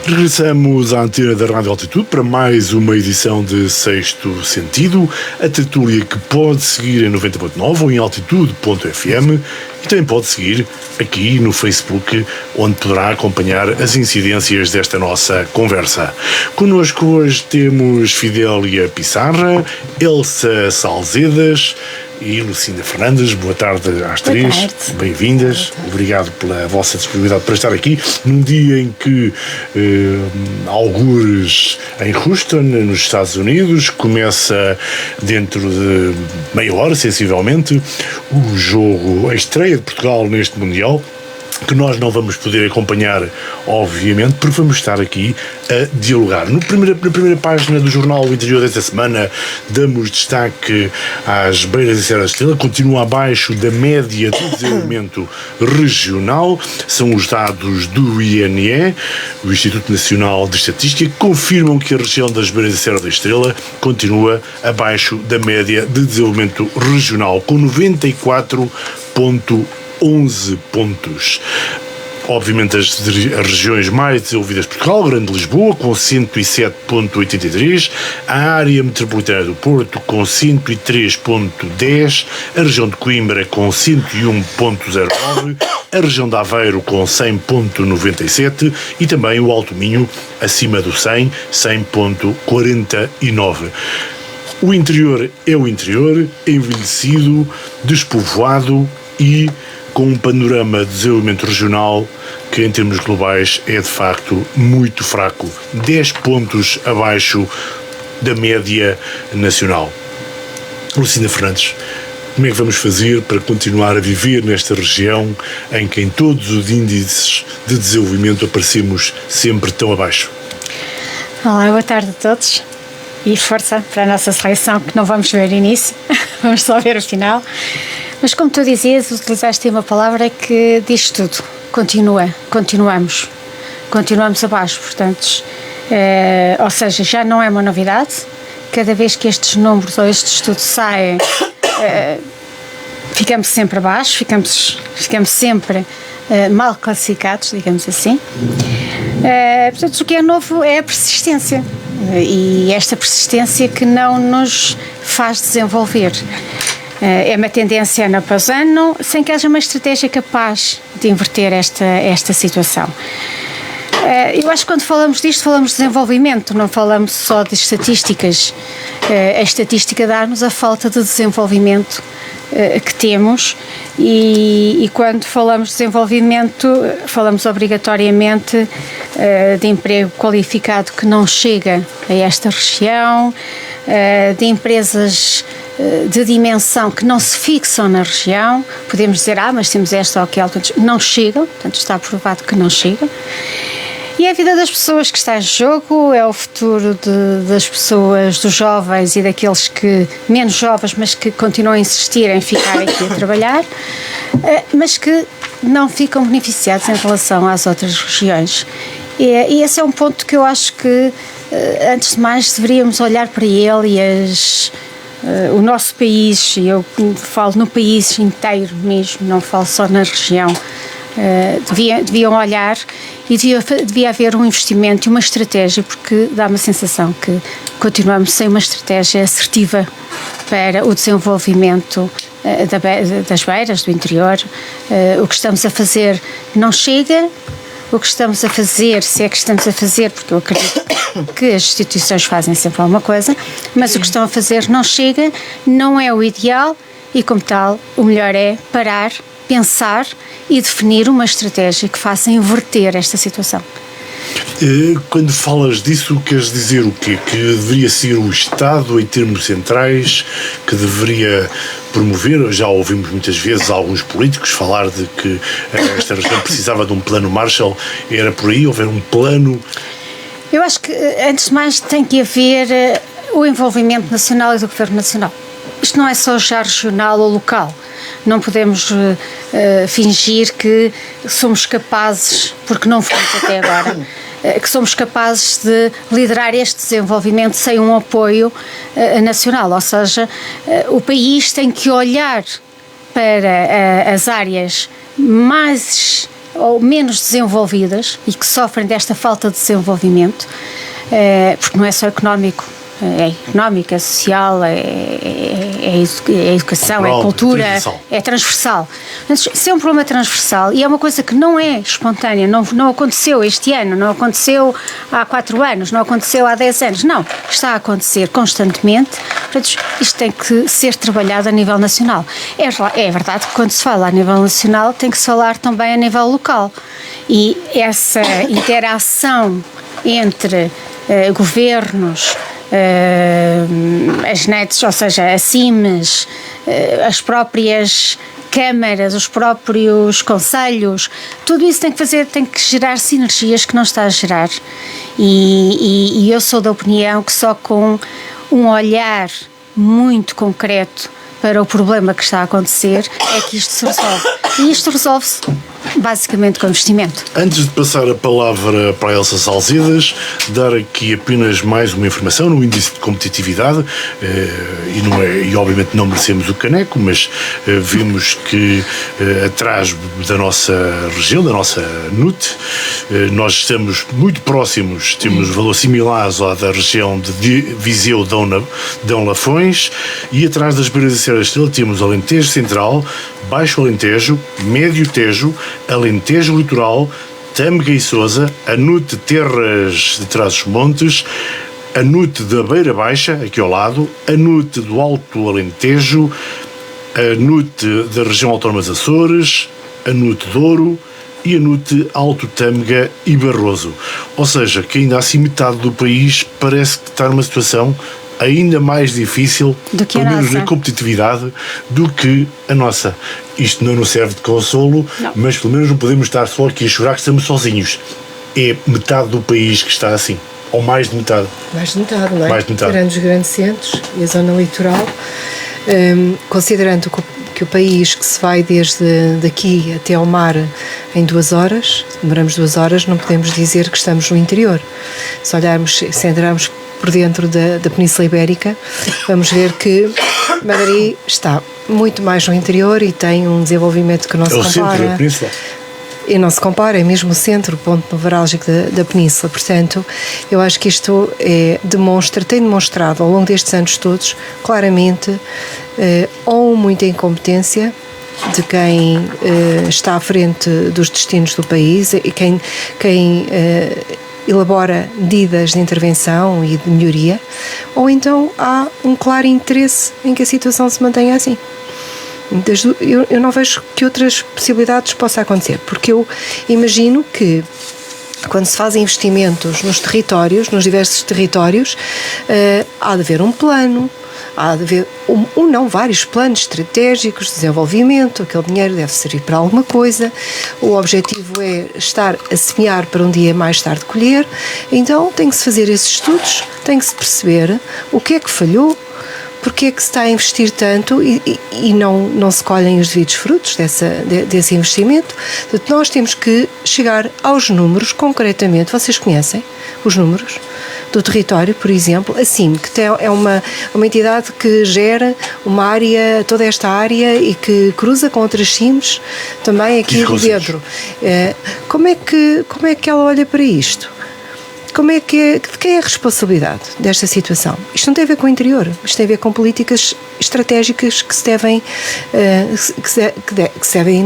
Regressamos à antena da Rádio Altitude para mais uma edição de Sexto Sentido, a tertúlia que pode seguir em 90.9 ou em altitude.fm e também pode seguir aqui no Facebook, onde poderá acompanhar as incidências desta nossa conversa. Connosco hoje temos Fidélia Pissarra, Elsa Salzedas e Lucinda Fernandes. Boa tarde às três. Bem-vindas. Obrigado pela vossa disponibilidade para estar aqui num dia em que, algures em Houston, nos Estados Unidos, começa dentro de meia hora, sensivelmente, o jogo, a estreia de Portugal neste Mundial, que nós não vamos poder acompanhar, obviamente, porque vamos estar aqui a dialogar. Na primeira página do jornal O Interior desta semana, damos destaque às beiras da Serra da Estrela, continua abaixo da média do desenvolvimento regional. São os dados do INE, o Instituto Nacional de Estatística, que confirmam que a região das beiras da Serra da Estrela continua abaixo da média de desenvolvimento regional, com 94,11 pontos. Obviamente as regiões mais desenvolvidas de Portugal, Grande Lisboa com 107,83, a área metropolitana do Porto com 103,10, a região de Coimbra com 101,09, a região de Aveiro com 100,97 e também o Alto Minho acima do 100,49. O interior é o interior, envelhecido, despovoado e com um panorama de desenvolvimento regional que, em termos globais, é de facto muito fraco. 10 pontos abaixo da média nacional. Lucinda Fernandes, como é que vamos fazer para continuar a viver nesta região em que, em todos os índices de desenvolvimento, aparecemos sempre tão abaixo? Olá, boa tarde a todos. E força para a nossa seleção, que não vamos ver o início, vamos só ver o final. Mas como tu dizias, utilizaste uma palavra que diz tudo. Continuamos abaixo, portanto, ou seja, já não é uma novidade. Cada vez que estes números ou estes estudos saem, ficamos sempre abaixo, ficamos sempre mal classificados, digamos assim. Portanto, o que é novo é a persistência. E esta persistência que não nos faz desenvolver. É uma tendência ano após ano, sem que haja uma estratégia capaz de inverter esta situação. Eu acho que quando falamos disto, falamos de desenvolvimento, não falamos só de estatísticas. A estatística dá-nos a falta de desenvolvimento que temos e quando falamos de desenvolvimento, falamos obrigatoriamente de emprego qualificado que não chega a esta região, de empresas de dimensão que não se fixam na região. Podemos dizer, mas temos esta ou aquela, não chegam, portanto está provado que não chegam. E é a vida das pessoas que está em jogo, é o futuro das pessoas, dos jovens e daqueles que, menos jovens, mas que continuam a insistir em ficar aqui a trabalhar, mas que não ficam beneficiados em relação às outras regiões. E esse é um ponto que eu acho que, antes de mais, deveríamos olhar para ele e o nosso país, e eu falo no país inteiro mesmo, não falo só na região, deviam olhar e devia haver um investimento e uma estratégia, porque dá uma sensação que continuamos sem uma estratégia assertiva para o desenvolvimento das beiras, do interior. O que estamos a fazer não chega. O que estamos a fazer, se é que estamos a fazer, porque eu acredito que as instituições fazem sempre alguma coisa, mas o que estão a fazer não chega, não é o ideal e, como tal, o melhor é parar, pensar e definir uma estratégia que faça inverter esta situação. Quando falas disso, queres dizer o quê? Que deveria ser o Estado, em termos centrais, que deveria promover? Já ouvimos muitas vezes alguns políticos falar de que esta região precisava de um plano Marshall. Era por aí? Houver um plano? Eu acho que, antes de mais, tem que haver o envolvimento nacional e do Governo Nacional. Isto não é só já regional ou local. Não podemos fingir que somos capazes, porque não fomos até agora, que somos capazes de liderar este desenvolvimento sem um apoio nacional. Ou seja, o país tem que olhar para as áreas mais ou menos desenvolvidas e que sofrem desta falta de desenvolvimento, porque não é só económico, é económico, é social, é educação, é cultura, é transversal. Mas se é um problema transversal e é uma coisa que não é espontânea, não aconteceu este ano, não aconteceu há 4 anos, não aconteceu há 10 anos, não, está a acontecer constantemente, portanto, isto tem que ser trabalhado a nível nacional. É verdade que quando se fala a nível nacional tem que se falar também a nível local, e essa interação entre governos, as NETs, ou seja, as CIMs, as próprias câmaras, os próprios conselhos, tudo isso tem que gerar sinergias que não está a gerar, e eu sou da opinião que só com um olhar muito concreto para o problema que está a acontecer é que isto se resolve, e isto resolve-se basicamente com investimento. Antes de passar a palavra para a Elsa Salsidas, dar aqui apenas mais uma informação no índice de competitividade, e obviamente não merecemos o caneco, mas vimos que atrás da nossa região, da nossa NUT, nós estamos muito próximos, temos valores similares à da região de Viseu, Dão Lafões, e atrás das beiras da Serra da Estrela temos Alentejo Central, Baixo Alentejo, Médio Tejo, Alentejo Litoral, Tâmega e Sousa, a NUT de Terras de Trás-os-Montes, a NUT da Beira Baixa, aqui ao lado, a NUT do Alto Alentejo, a NUT da região autónoma dos Açores, a NUT Douro e a NUT Alto Tâmega e Barroso. Ou seja, que ainda assim metade do país parece que está numa situação ainda mais difícil, pelo menos na competitividade, do que a nossa. Isto não nos serve de consolo, não. Mas pelo menos não podemos estar só aqui a chorar que estamos sozinhos. É metade do país que está assim, ou mais de metade. Mais de metade, não é? Mais de metade. Tirando os grandes centros e a zona litoral, considerando que o país que se vai desde daqui até ao mar em 2 horas, demoramos 2 horas, não podemos dizer que estamos no interior. Se entrarmos por dentro da Península Ibérica, vamos ver que Madrid está muito mais no interior e tem um desenvolvimento que não se compara. É o centro da Península. E não se compara, é mesmo o centro, o ponto nevrálgico da Península. Portanto, eu acho que isto tem demonstrado ao longo destes anos todos, claramente, ou muita incompetência de quem está à frente dos destinos do país e quem elabora medidas de intervenção e de melhoria, ou então há um claro interesse em que a situação se mantenha assim. Eu não vejo que outras possibilidades possam acontecer, porque eu imagino que quando se fazem investimentos nos territórios, nos diversos territórios, há de haver um plano, há de haver vários planos estratégicos de desenvolvimento. Aquele dinheiro deve servir para alguma coisa, o objetivo é estar a semear para um dia mais tarde colher. Então tem que se fazer esses estudos, tem que se perceber o que é que falhou, porque é que se está a investir tanto e não se colhem os devidos frutos desse investimento. Portanto, nós temos que chegar aos números concretamente. Vocês conhecem os números do território, por exemplo, a CIM, que é uma entidade que gera toda esta área e que cruza com outras CIMs também aqui dentro. Como é que ela olha para isto? De quem é a responsabilidade desta situação? Isto não tem a ver com o interior, isto tem a ver com políticas estratégicas que se devem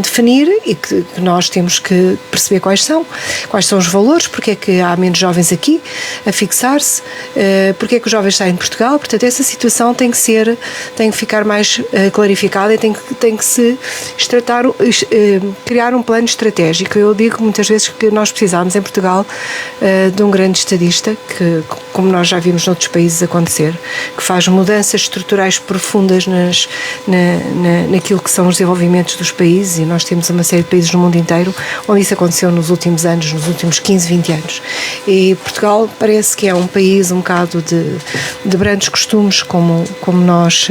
definir e que nós temos que perceber quais são os valores, porque é que há menos jovens aqui a fixar-se, porque é que os jovens saem de Portugal. Portanto, essa situação tem que ficar mais clarificada e tem que se criar um plano estratégico. Eu digo muitas vezes que nós precisamos em Portugal de um grande estadista, que, como nós já vimos noutros países acontecer, que faz mudanças estruturais profundas naquilo que são os desenvolvimentos dos países, e nós temos uma série de países no mundo inteiro onde isso aconteceu nos últimos anos, nos últimos 15, 20 anos. E Portugal parece que é um país um bocado de brandos costumes, como nós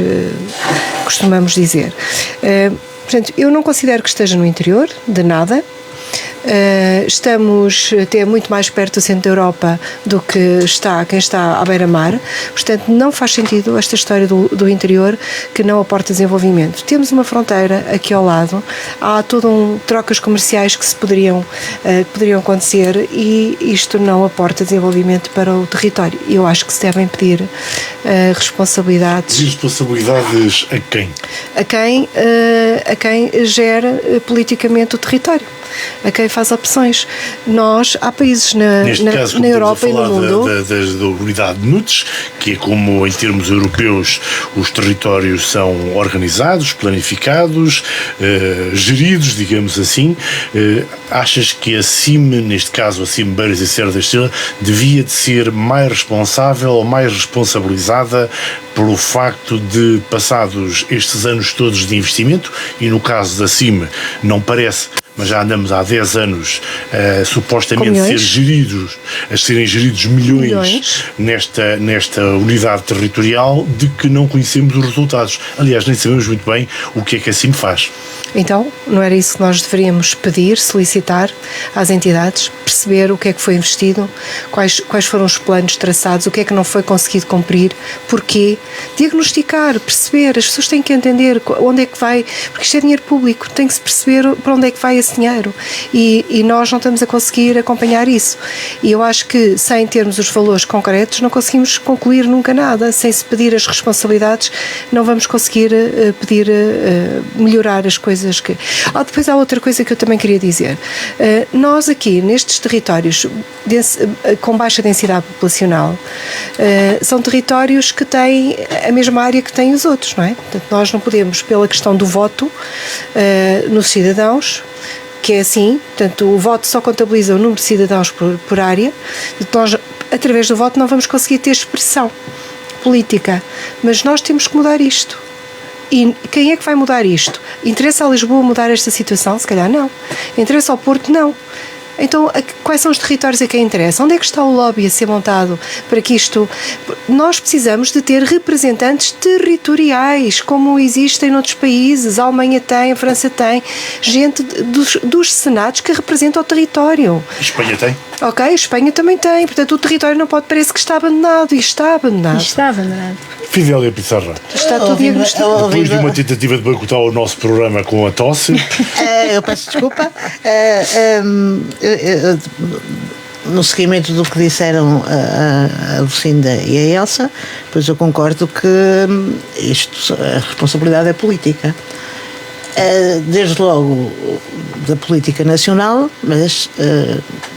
costumamos dizer. Portanto, eu não considero que esteja no interior, de nada. Estamos até muito mais perto do centro da Europa do que quem está à beira-mar. Portanto, não faz sentido esta história do interior que não aporta desenvolvimento. Temos uma fronteira aqui ao lado, há trocas comerciais que poderiam acontecer e isto não aporta desenvolvimento para o território. Eu acho que se devem pedir responsabilidades. E responsabilidades a quem? A quem gera politicamente o território, a quem faz opções. Há países na Europa e no mundo. Da unidade de NUTS, que é como em termos europeus os territórios são organizados, planificados, geridos, digamos assim. Achas que a CIM, neste caso a CIM Beiras e Serra da Estrela, devia de ser mais responsável ou mais responsabilizada pelo facto de, passados estes anos todos de investimento, e no caso da CIM não parece, mas já andamos há 10 anos supostamente a serem geridos milhões nesta unidade territorial, de que não conhecemos os resultados. Aliás, nem sabemos muito bem o que é que a CIM faz. Então, não era isso que nós deveríamos pedir, solicitar às entidades, perceber o que é que foi investido, quais foram os planos traçados, o que é que não foi conseguido cumprir, porquê, diagnosticar, perceber, as pessoas têm que entender onde é que vai, porque isto é dinheiro público, tem que se perceber para onde é que vai esse dinheiro e nós não estamos a conseguir acompanhar isso. E eu acho que sem termos os valores concretos não conseguimos concluir nunca nada, sem se pedir as responsabilidades não vamos conseguir pedir melhorar as coisas que... Depois há outra coisa que eu também queria dizer. Nós aqui, nestes territórios com baixa densidade populacional, são territórios que têm a mesma área que têm os outros, não é? Portanto, nós não podemos, pela questão do voto nos cidadãos, que é assim, portanto, o voto só contabiliza o número de cidadãos por área, nós, através do voto, não vamos conseguir ter expressão política, mas nós temos que mudar isto. E quem é que vai mudar isto? Interessa a Lisboa mudar esta situação? Se calhar não. Interessa ao Porto? Não. Então, quais são os territórios a quem interessa? Onde é que está o lobby a ser montado para que isto... Nós precisamos de ter representantes territoriais, como existem noutros países. A Alemanha tem, a França tem, gente dos senados que representam o território. A Espanha tem? Ok, a Espanha também tem. Portanto, o território não pode parecer que está abandonado. E está abandonado. Fidelia Pissarra. Está tudo diagnosticado. Depois de uma tentativa de boicotar o nosso programa com a tosse... Eu peço desculpa. No seguimento do que disseram a Lucinda e a Elsa, pois eu concordo que a responsabilidade é política. Desde logo da política nacional, mas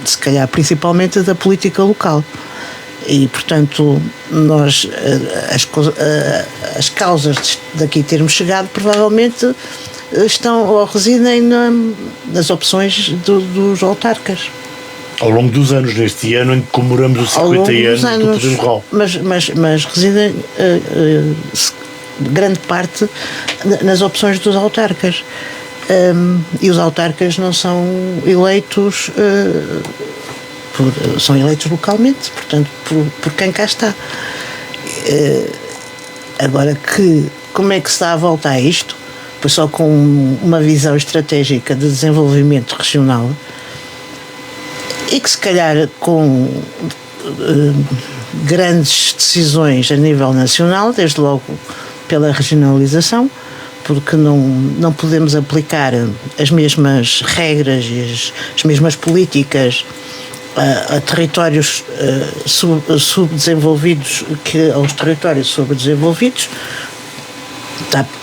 se calhar principalmente da política local. E, portanto, nós, as causas daqui termos chegado provavelmente estão ou residem nas opções dos autarcas. Ao longo dos anos, neste ano em que comemoramos os 50 anos do poder local. Mas residem grande parte nas opções dos autarcas. E os autarcas não são eleitos... são eleitos localmente, portanto, por quem cá está. Agora, como é que se dá a volta a isto? Pois só com uma visão estratégica de desenvolvimento regional e que, se calhar, com grandes decisões a nível nacional, desde logo pela regionalização, porque não podemos aplicar as mesmas regras e as mesmas políticas a territórios subdesenvolvidos que aos territórios sobredesenvolvidos.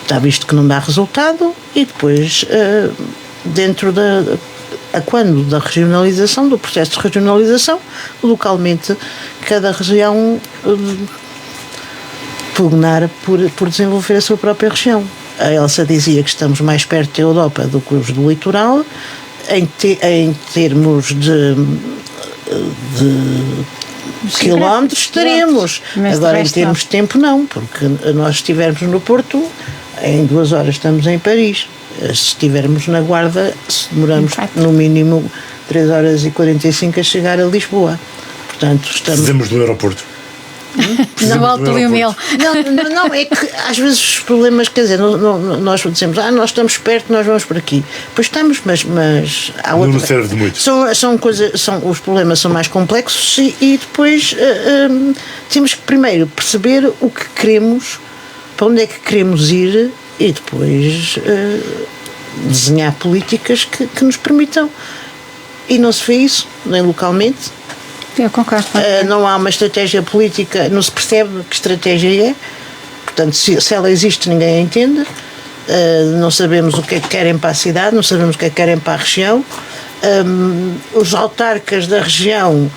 Está visto que não dá resultado e depois dentro quando da regionalização, do processo de regionalização, localmente cada região pugnar por desenvolver a sua própria região. A Elsa dizia que estamos mais perto da Europa do que os do litoral em termos de quilómetros estaremos. Agora, em termos de tempo, não, porque nós estivermos no Porto, em 2 horas estamos em Paris. Se estivermos na Guarda, demoramos no mínimo 3 horas e 45 a chegar a Lisboa. Portanto, precisamos do aeroporto. No Alto do Mel. Não, é que às vezes os problemas, quer dizer, nós dizemos, nós estamos perto, nós vamos por aqui. Pois estamos, mas há outra. Não serve de muito. Os problemas são mais complexos e depois temos que primeiro perceber o que queremos, para onde é que queremos ir e depois desenhar políticas que nos permitam. E não se vê isso, nem localmente. Eu concordo. Não há uma estratégia política, não se percebe que estratégia é. Portanto, se ela existe, ninguém a entende. Não sabemos o que é que querem para a cidade, não sabemos o que é que querem para a região. Os autarcas da região,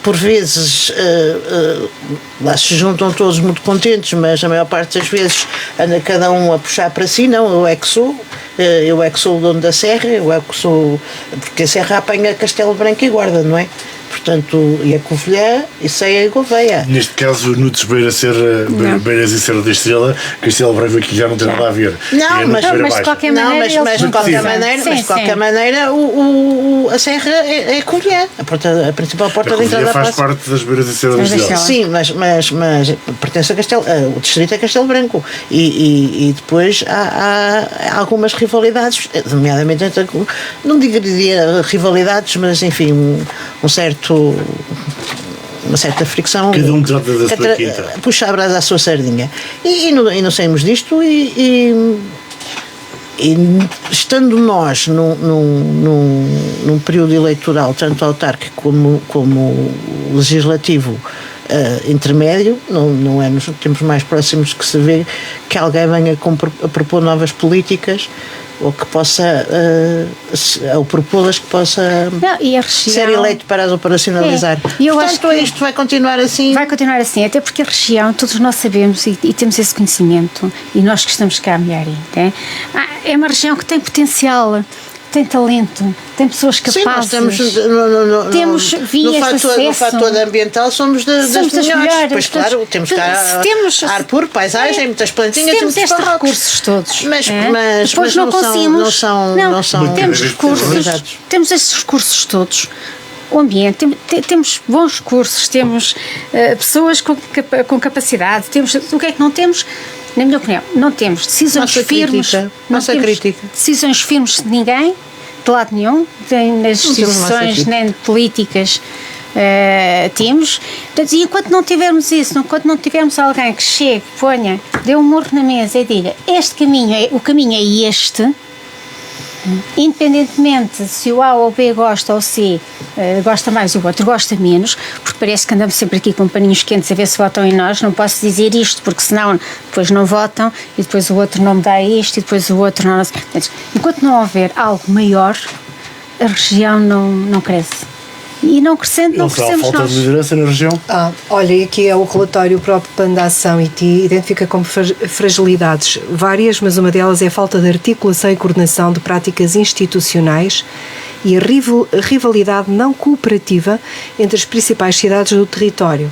por vezes, lá se juntam todos muito contentes, mas a maior parte das vezes anda cada um a puxar para si. Não, eu é que sou o dono da serra, eu é que sou, porque a serra apanha Castelo Branco e Guarda, não é? Portanto, e a Covilhã e Ceia e Gouveia. Neste caso, Nudes Beiras e Serra da Estrela, Castelo Branco aqui já não tem nada a ver. Não, mas de qualquer maneira, mas de qualquer maneira a Serra é Covilhã, a principal porta de entrada da faz parte das Beiras e Serra da Estrela. Sim, mas pertence a Castelo, o distrito é Castelo Branco e depois há algumas rivalidades, nomeadamente entre, não diria rivalidades, mas enfim, uma certa fricção. Cada um trata da sua quinta. Puxa a brasa à sua sardinha. E não saímos disto e estando nós num período eleitoral, tanto autárquico como legislativo, intermédio, não é nos tempos mais próximos que se vê que alguém venha a propor novas políticas ou que possa ou propô-las que possa ser eleito para as operacionalizar. E eu portanto, acho que isto vai continuar assim. Vai continuar assim, até porque a região, todos nós sabemos e temos esse conhecimento, e nós que estamos cá a Milharim, é uma região que tem potencial, tem talento, tem pessoas capazes. Sim, nós temos vias de acesso. No fator ambiental somos das melhores. Pois claro, temos cá ar puro, paisagem, muitas plantinhas. Temos estes recursos todos. Mas depois não conseguimos. Não são temos recursos. Temos estes recursos todos. O ambiente, temos bons recursos, temos pessoas com capacidade, temos, o que é que não temos? Na minha opinião, não temos decisões firmes. Nossa crítica. Decisões firmes de ninguém, de lado nenhum, nem nas instituições, nem de políticas temos. Portanto, e enquanto não tivermos isso, enquanto não tivermos alguém que chegue, ponha, dê um murro na mesa e diga o caminho é este, independentemente se o A ou o B gosta ou o C gosta mais e o outro gosta menos, porque parece que andamos sempre aqui com paninhos quentes a ver se votam em nós. Não posso dizer isto porque senão depois não votam e depois o outro não me dá isto e depois o outro não. Portanto, enquanto não houver algo maior, a região não cresce. E não crescendo, não crescemos nós. Falta de liderança na região? Olha, aqui é o relatório, o próprio Plano de Ação identifica como fragilidades várias, mas uma delas é a falta de articulação e coordenação de práticas institucionais e a rivalidade não cooperativa entre as principais cidades do território.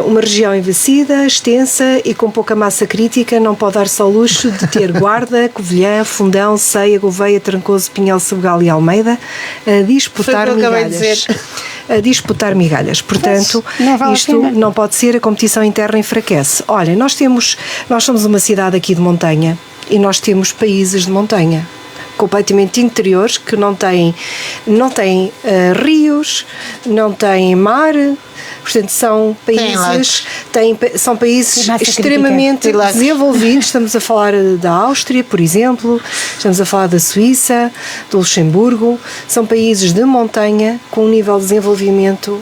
Uma região envelhecida, extensa e com pouca massa crítica não pode dar-se ao luxo de ter Guarda, Covilhã, Fundão, Ceia, Gouveia, Trancoso, Pinhel, Sebegal e Almeida a disputar migalhas. Portanto, isto não pode ser, a competição interna enfraquece. Olha, nós somos uma cidade aqui de montanha e nós temos países de montanha completamente interiores que não têm rios, não têm mar. Portanto, são países extremamente desenvolvidos. Estamos a falar da Áustria, por exemplo, estamos a falar da Suíça, do Luxemburgo. São países de montanha com um nível de desenvolvimento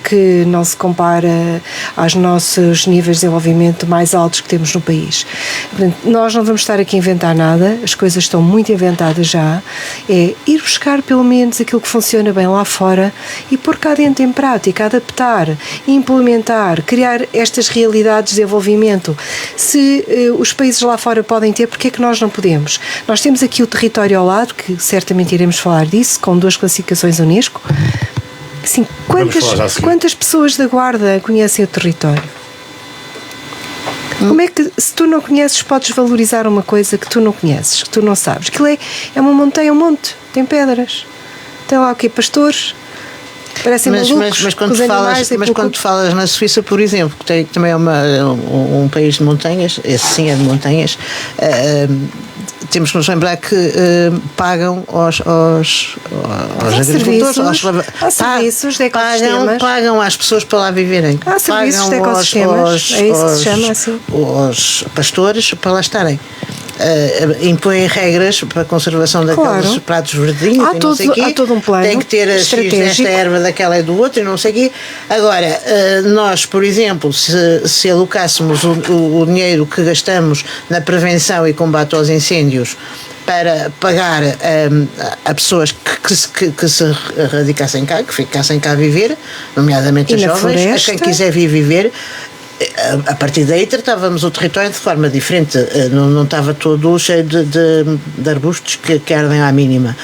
que não se compara aos nossos níveis de desenvolvimento mais altos que temos no país. Portanto, nós não vamos estar aqui a inventar nada, as coisas estão muito inventadas já. É ir buscar pelo menos aquilo que funciona bem lá fora e pôr cá dentro em prática, adaptar, implementar, criar estas realidades de desenvolvimento. Se os países lá fora podem ter, porque é que nós não podemos? Nós temos aqui o território ao lado, que certamente iremos falar disso, com 2 classificações Unesco. Assim, quantas pessoas da Guarda conhecem o território? Como é que, se tu não conheces, podes valorizar uma coisa que tu não conheces, que tu não sabes? Aquilo é uma montanha, um monte, tem pedras. Tem lá o quê? Pastores? Parecem malucos mas com os animais. quando tu falas na Suíça, por exemplo, que também é um país de montanhas, esse sim é de montanhas, temos que nos lembrar que pagam aos agricultores, serviços de ecossistemas. Pagam às pessoas para lá viverem. Há serviços de ecossistemas, é isso que se chama assim. Os pastores para lá estarem. Impõem regras para a conservação daqueles pratos verdinhos e não sei o quê. Há todo um plano tem que ter X desta erva, daquela e do outro e não sei o quê. Agora, nós, por exemplo, se alocássemos o dinheiro que gastamos na prevenção e combate aos incêndios para pagar a pessoas que se radicassem cá, que ficassem cá a viver, nomeadamente as jovens, a quem quiser vir viver, a partir daí tratávamos o território de forma diferente, não estava todo cheio de arbustos que ardem à mínima,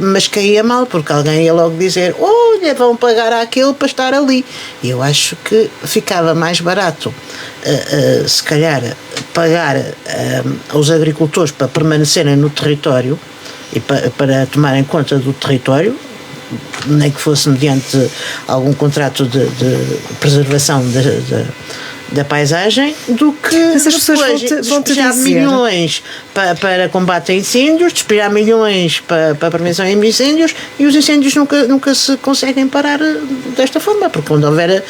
mas caía mal, porque alguém ia logo dizer: olha, vão pagar àquele para estar ali. E eu acho que ficava mais barato se calhar pagar aos agricultores para permanecerem no território e para tomarem conta do território, nem que fosse mediante algum contrato de preservação da paisagem, do que mas as pessoas vão despejar milhões para combate a incêndios, despejar milhões para prevenção de incêndios, e os incêndios nunca se conseguem parar desta forma, porque quando houver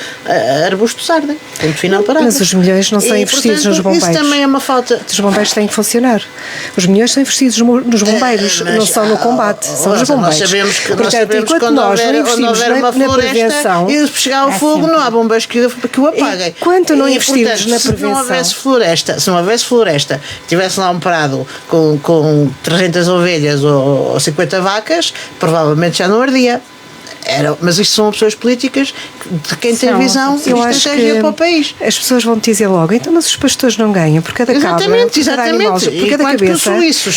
arbustos ardem. Ponto final parado. Mas os milhões não são investidos nos bombeiros. Isso também é uma falta. Os bombeiros têm que funcionar. Os milhões são investidos nos bombeiros, não são no combate, são nos bombeiros. Nós sabemos que quando houver uma floresta e chegar ao fogo, não há bombeiros que o apaguem. Enquanto não investirmos na prevenção. Se não houvesse floresta, tivesse lá um prado com 300 ovelhas ou 50 vacas, provavelmente já não ardia. Mas isto são opções políticas de quem tem visão e estratégia para o país. As pessoas vão te dizer logo: então, mas os pastores não ganham por cada cabra, por cada animal, por cada cabeça,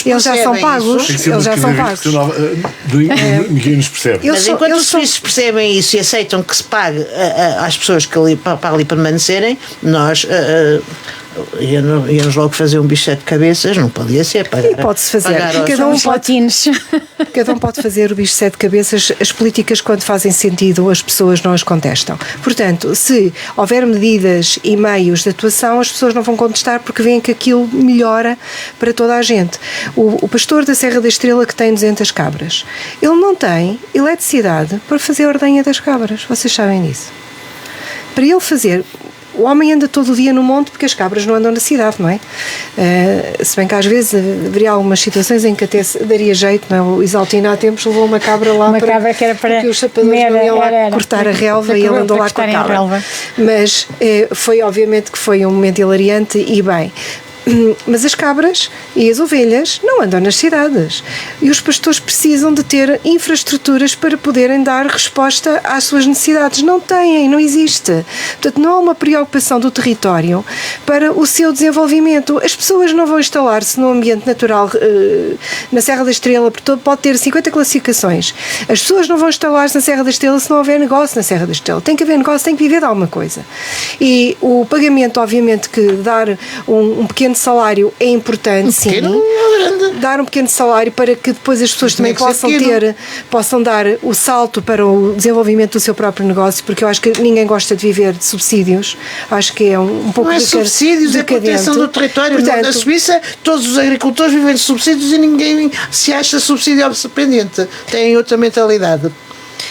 eles já são pagos. Eles já são pagos. Ninguém nos percebe. Mas enquanto os suíços percebem isso e aceitam que se pague às pessoas que para ali permanecerem, nós íamos logo fazer um bicho de 7 cabeças, não podia ser. Pode-se fazer. Cada um pode fazer o bicho de 7 cabeças. As políticas, quando fazem sentido, as pessoas não as contestam. Portanto, se houver medidas e meios de atuação, as pessoas não vão contestar, porque veem que aquilo melhora para toda a gente. O pastor da Serra da Estrela, que tem 200 cabras, ele não tem eletricidade para fazer a ordenha das cabras. Vocês sabem disso. Para ele fazer... O homem anda todo o dia no monte porque as cabras não andam na cidade, não é? Se bem que às vezes haveria algumas situações em que até daria jeito, não é? O Isaltino há tempos levou uma cabra lá cabra que era para porque os sapadores não iam lá cortar a relva e ele andou lá com a cabra. Mas foi obviamente que foi um momento hilariante e bem. Mas as cabras e as ovelhas não andam nas cidades e os pastores precisam de ter infraestruturas para poderem dar resposta às suas necessidades. Não têm, não existe. Portanto, não há uma preocupação do território para o seu desenvolvimento. As pessoas não vão instalar-se no ambiente natural na Serra da Estrela, porque pode ter 50 classificações. As pessoas não vão instalar-se na Serra da Estrela se não houver negócio na Serra da Estrela. Tem que haver negócio, tem que viver de alguma coisa. E o pagamento, obviamente, que dar um pequeno salário é importante, sim. Dar um pequeno salário para que depois as pessoas também possam dar o salto para o desenvolvimento do seu próprio negócio, porque eu acho que ninguém gosta de viver de subsídios. Acho que é um pouco não é subsídios, é proteção do território. Portanto, na Suíça, todos os agricultores vivem de subsídios e ninguém se acha subsídio dependente. Têm outra mentalidade.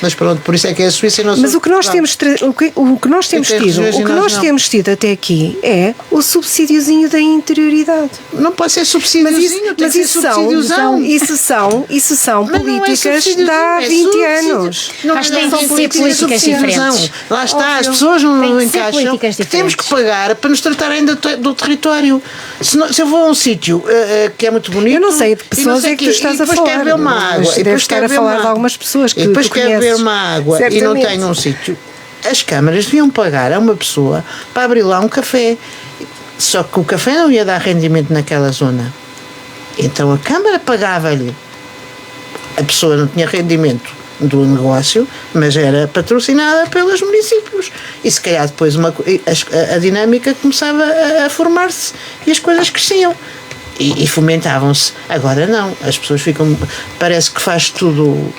Mas pronto, por isso é que é a Suíça e não. Mas o que nós temos tido até aqui é o subsídiozinho da interioridade. Não pode ser subsídiozinho, tem que ser subsídiozão. Isso são políticas de há 20 anos. Mas tem que ser políticas diferentes. Lá está, as pessoas não encaixam. Temos que pagar para nos tratarem do território. Se eu vou a um sítio que é muito bonito. Eu não sei de que pessoas é que tu estás a falar. Quero ver uma água. Deves estar a falar de algumas pessoas que depois tu conheces. Uma água certamente. E não tenho um sítio, as câmaras deviam pagar a uma pessoa para abrir lá um café, só que o café não ia dar rendimento naquela zona, então a câmara pagava-lhe, a pessoa não tinha rendimento do negócio, mas era patrocinada pelos municípios e se calhar depois a dinâmica começava a formar-se e as coisas cresciam e fomentavam-se. Agora não, as pessoas ficam, parece que faz tudo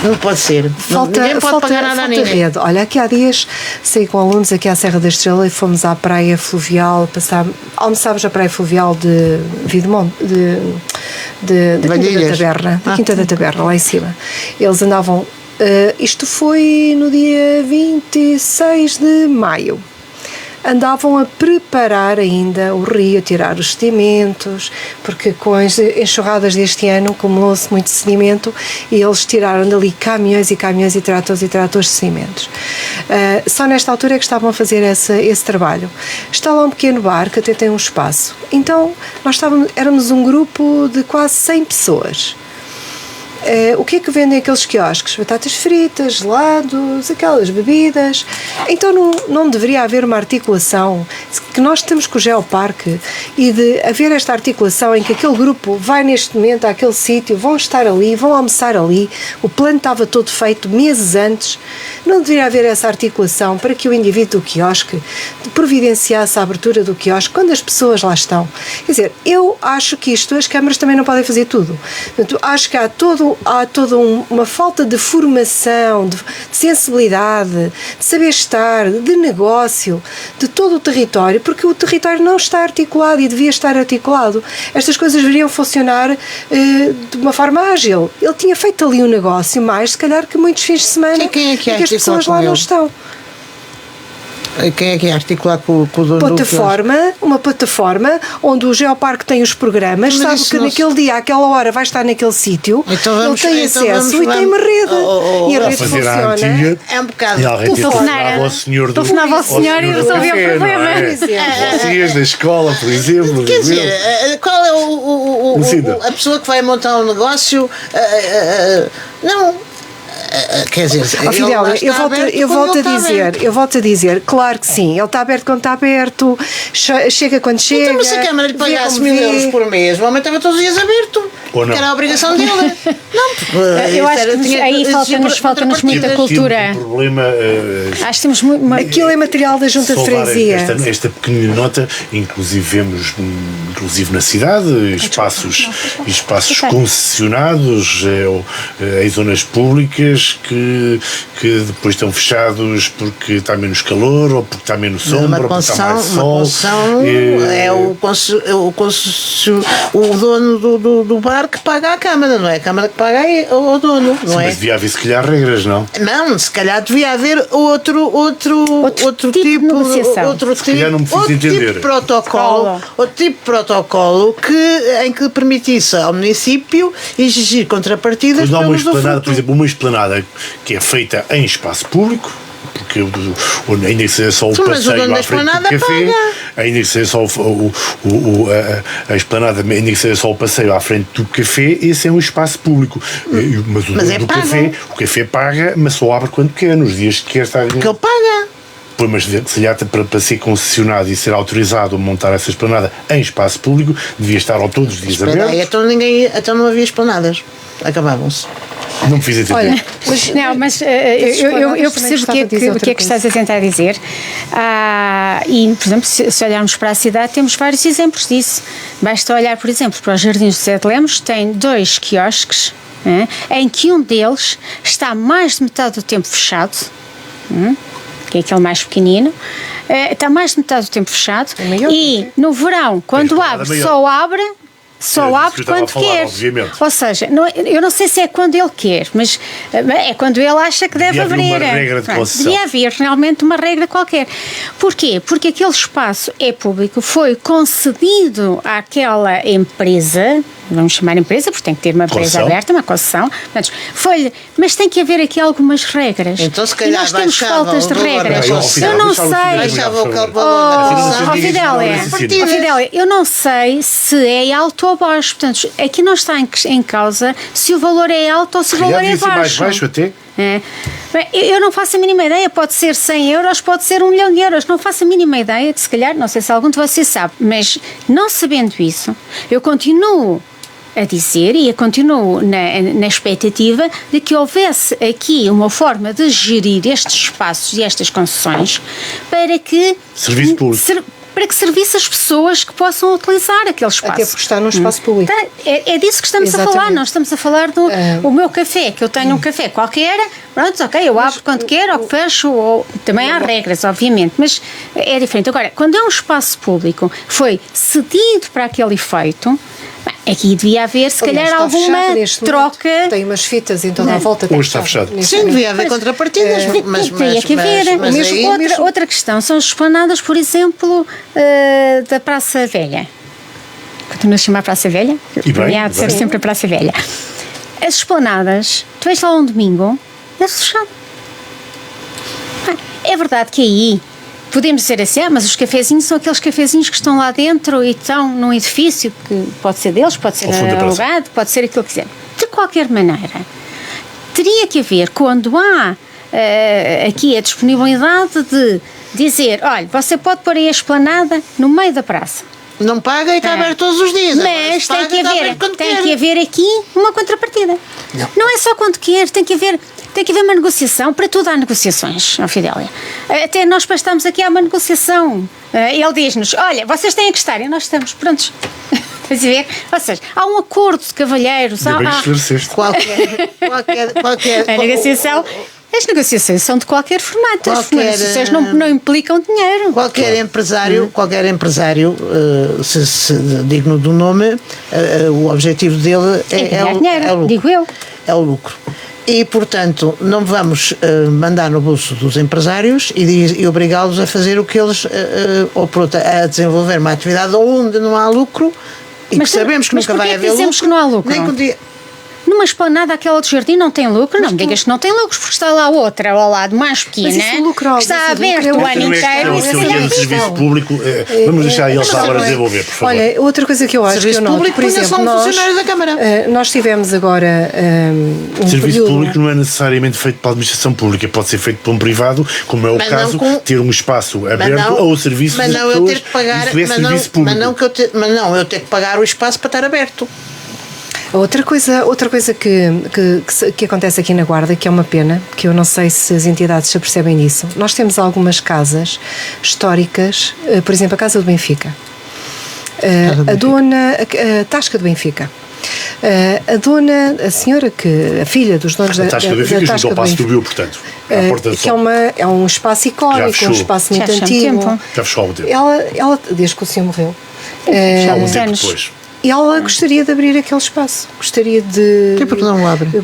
Não pode ser. Ninguém pode pagar nada a ninguém. Rede. Olha, aqui há dias saí com alunos aqui à Serra da Estrela e fomos à praia fluvial, almoçámos à praia fluvial de Videmonte, da Quinta da Taberna, da Quinta da Taberna, lá em cima. Eles andavam, isto foi no dia 26 de maio. Andavam a preparar ainda o rio, a tirar os sedimentos, porque com as enxurradas deste ano acumulou-se muito sedimento e eles tiraram dali caminhões e caminhões e tratores de sedimentos. Só nesta altura é que estavam a fazer esse trabalho. Está lá um pequeno bar que até tem um espaço. Então, éramos um grupo de quase 100 pessoas. O que é que vendem aqueles quiosques? Batatas fritas, gelados, aquelas bebidas. Então não deveria haver uma articulação que nós temos com o Geoparque e de haver esta articulação em que aquele grupo vai neste momento àquele sítio, vão estar ali, vão almoçar ali, o plano estava todo feito meses antes. Não deveria haver essa articulação para que o indivíduo do quiosque providenciasse a abertura do quiosque quando as pessoas lá estão. Quer dizer, eu acho que as câmaras também não podem fazer tudo. Portanto, acho que há toda uma falta de formação, de sensibilidade, de saber estar, de negócio, de todo o território, porque o território não está articulado e devia estar articulado. Estas coisas deveriam funcionar de uma forma ágil. Ele tinha feito ali um negócio mais, se calhar, que muitos fins de semana quem é que em que as pessoas lá não estão. Quem é que é articular com o dono Uma plataforma onde o Geoparque tem os programas, mas sabe que naquele dia, àquela hora, vai estar naquele sítio, então ele tem acesso e tem uma rede. E a rede funciona. É um bocado. E a rede telefonava ao senhor e resolveu o problema. Vocês da escola, por exemplo. Quer dizer, qual é a pessoa que vai montar um negócio? Não. Quer dizer, Fidélia, eu volto a dizer, claro que sim, ele está aberto quando está aberto, chega quando chega. Então, se a Câmara lhe pagasse 1.000 euros por mês, o homem estava todos os dias aberto. Ou não? Que era a obrigação dele. Não, eu acho que aí falta-nos muita cultura. Problema, acho que temos muito. Aquilo é material da Junta de Freguesia. Esta pequenina nota, inclusive vemos na cidade espaços concessionados em zonas públicas que depois estão fechados porque está menos calor ou porque está menos sombra ou porque está mais sol. O dono do bar que paga a Câmara, não é a Câmara que paga o dono, não é? Mas devia haver se calhar regras, não? Não, se calhar devia haver outro tipo de negociação. outro tipo de protocolo, em que permitisse ao município exigir contrapartidas pelos usufruto. Por exemplo, uma esplanada que é feita em espaço público, porque ainda que seja só o passeio à frente do café, ainda que seja só a esplanada, ainda que seja só o passeio à frente do café, esse é um espaço público. Mas o dono do café paga, mas só abre quando quer, nos dias que quer estar. Que ele paga. Pois, mas se calhar para ser concessionado e ser autorizado a montar essa esplanada em espaço público, devia estar todos os dias aberto. Então não havia esplanadas. Acabavam-se. Não me fiz entender. Olha, mas eu percebo o que é que estás a tentar dizer. E, por exemplo, se olharmos para a cidade, temos vários exemplos disso. Basta olhar, por exemplo, para os Jardins de José de Lemos, tem 2 quiosques, em que um deles está mais de metade do tempo fechado, que é aquele mais pequenino, está mais de metade do tempo fechado, e no verão, quando abre, só abre quando quer. Obviamente. Ou seja, eu não sei se é quando ele quer, mas é quando ele acha que deve abrir. Uma regra de concessão. Devia haver realmente uma regra qualquer. Porquê? Porque aquele espaço é público, foi concedido àquela empresa, vamos chamar empresa, porque tem que ter uma empresa aberta, uma concessão, mas tem que haver aqui algumas regras. Então, se calhar, e nós temos faltas de regras. Eu não sei. Fidélia, eu não sei se é alto ou baixo. Portanto, aqui não está em causa se o valor é alto ou se o valor é baixo. Mais baixo até? Bem, eu não faço a mínima ideia, pode ser 100 euros, pode ser 1 milhão de euros, não faço a mínima ideia, se calhar, não sei se algum de vocês sabe, mas não sabendo isso, eu continuo a dizer e eu continuo na expectativa de que houvesse aqui uma forma de gerir estes espaços e estas concessões para que... Serviço público. para que servisse as pessoas que possam utilizar aquele espaço. Até porque está num espaço público. É disso que estamos Exatamente. a falar. Nós estamos a falar do o meu café, que eu tenho um café qualquer, pronto, ok, eu abro quando quero, ou fecho, ou também há regras, obviamente, mas é diferente. Agora, quando é um espaço público, foi cedido para aquele efeito, aqui devia haver, se Aliás, calhar, está fechado alguma neste troca. momento. Tem umas fitas em toda a volta. Hoje está fechado. Sim, devia haver contrapartidas, mas Teria que haver. mas Mesmo aí, outra questão são as esplanadas, por exemplo, da Praça Velha. Continua a chamar Praça Velha? E bem, Há de ser bem. sempre a Praça Velha. As esplanadas, tu vais lá um domingo, é fechado. É verdade que aí podemos dizer assim, mas os cafezinhos são aqueles cafezinhos que estão lá dentro e estão num edifício que pode ser deles, pode ser Ao fundo da praça. alugado, pode ser aquilo que quiser. De qualquer maneira, teria que haver, quando há aqui a disponibilidade de dizer, olha, você pode pôr aí a esplanada no meio da praça. não paga e está aberto todos os dias. Agora, Mas se paga, está aberto quando tem quer. que haver aqui uma contrapartida. Não é só quando quer, tem que haver uma negociação. Para tudo há negociações, ó Fidélia. Até nós para estarmos aqui há uma negociação. Ele diz-nos, olha, vocês têm que estar, e nós estamos prontos. Estás a ver? Ou seja, há um acordo de cavalheiros. Ainda bem que esclareceste. Qualquer A negociação. As negociações são de qualquer formato. As Qualquer, negociações não implicam dinheiro. Qualquer empresário, se digno do nome, o objetivo dele É é ganhar o dinheiro, lucro. digo eu. É o lucro. E, portanto, não vamos mandar no bolso dos empresários e obrigá-los a fazer o que eles, ou a desenvolver uma atividade onde não há lucro e Mas que sabemos que mas nunca vai porquê é que haver dizemos lucro. que não há lucro? Nem que um dia- Numa esplanada, aquela do jardim não tem lucro? Não me digas que não tem lucros, porque está lá outra ao lado mais pequena, Mas isso, lucro, que está ausência de lucro, aberto é o outra ano Não é inteiro. questão, e se se ele calhar é do serviço público, vamos deixar eles agora desenvolver, por favor. Olha, outra coisa que eu acho Serviço que eu noto, público, por punha-se exemplo, lá um nós, funcionário da Câmara. nós tivemos agora um Serviço período... público não é necessariamente feito pela administração pública, pode ser feito por um privado, como é o Mas não caso, com- ter um espaço Mas aberto não- ao serviço mas das não eu pessoas. ter que pagar, Isso é serviço público. mas não eu ter que pagar o espaço para estar aberto. Outra coisa que acontece aqui na Guarda, que é uma pena, que eu não sei se as entidades se apercebem disso. Nós temos algumas casas históricas, por exemplo, a Casa do Benfica, a Tasca do Benfica. A senhora a filha dos donos A Tasca do Benfica junto ao Paço do Bio, portanto, à Porta do que Sol. é um espaço icónico, fechou. um espaço muito Já fechou há antigo. tempo. Já fechou há algum tempo. Ela, desde que o senhor morreu, Já há Há algum uns tempo anos. depois. ela gostaria de abrir aquele espaço. Gostaria de. E por que não o abre?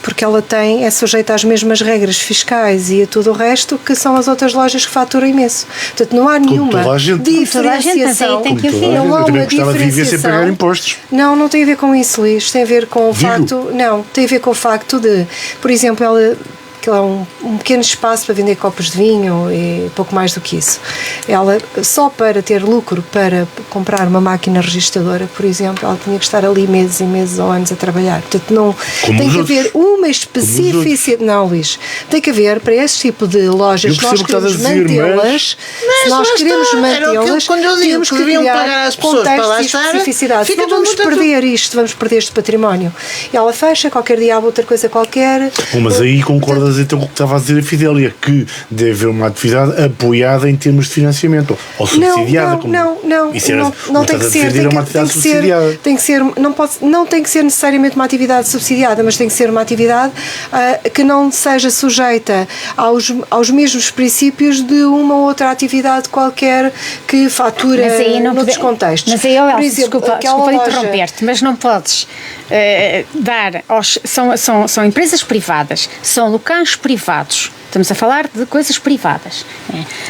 Porque ela é sujeita às mesmas regras fiscais e a tudo o resto que são as outras lojas que faturam imenso. Portanto, não há nenhuma toda a gente. Como toda a gente, mas aí diferenciação. tem que Toda a haver. gente. Não há Eu também uma gostava de viver sem diferenciação. pagar impostos. Não tem a ver com isso, Luís. Tem a ver com o Digo. facto. Não, tem a ver com o facto de, por exemplo, ela é um pequeno espaço para vender copos de vinho e pouco mais do que isso. Ela, só para ter lucro, para comprar uma máquina registradora, por exemplo, ela tinha que estar ali meses e meses ou anos a trabalhar. Portanto, não Como tem os que outros. haver uma especificidade. Não, Luís. Tem que haver para esse tipo de lojas, Eu se nós percebo o que estás a queremos dizer, mantê-las, Mas se nós lá queremos está. Era aquilo mantê-las, quando eu digo temos que que deviam criar pagar às pessoas para lá contextos e estar, especificidades. fica Não tudo vamos muito perder isto, vamos perder este património. E ela fecha, qualquer dia há outra coisa qualquer. Bom, mas aí concordas então com o que estava a dizer a Fidélia, que deve haver uma atividade apoiada em termos de financiamento, ou subsidiada. Não, Isso era, não tem que ser. defender uma atividade subsidiada. Tem que ser, não tem que ser necessariamente uma atividade subsidiada, mas tem que ser uma atividade que não seja sujeita aos mesmos princípios de uma outra atividade qualquer que fatura Mas aí não noutros pode- contextos. Mas aí, Por Elsa, exemplo, desculpa aquela loja- interromper-te, mas não podes dar aos. São empresas privadas, são locais privados. Estamos a falar de coisas privadas.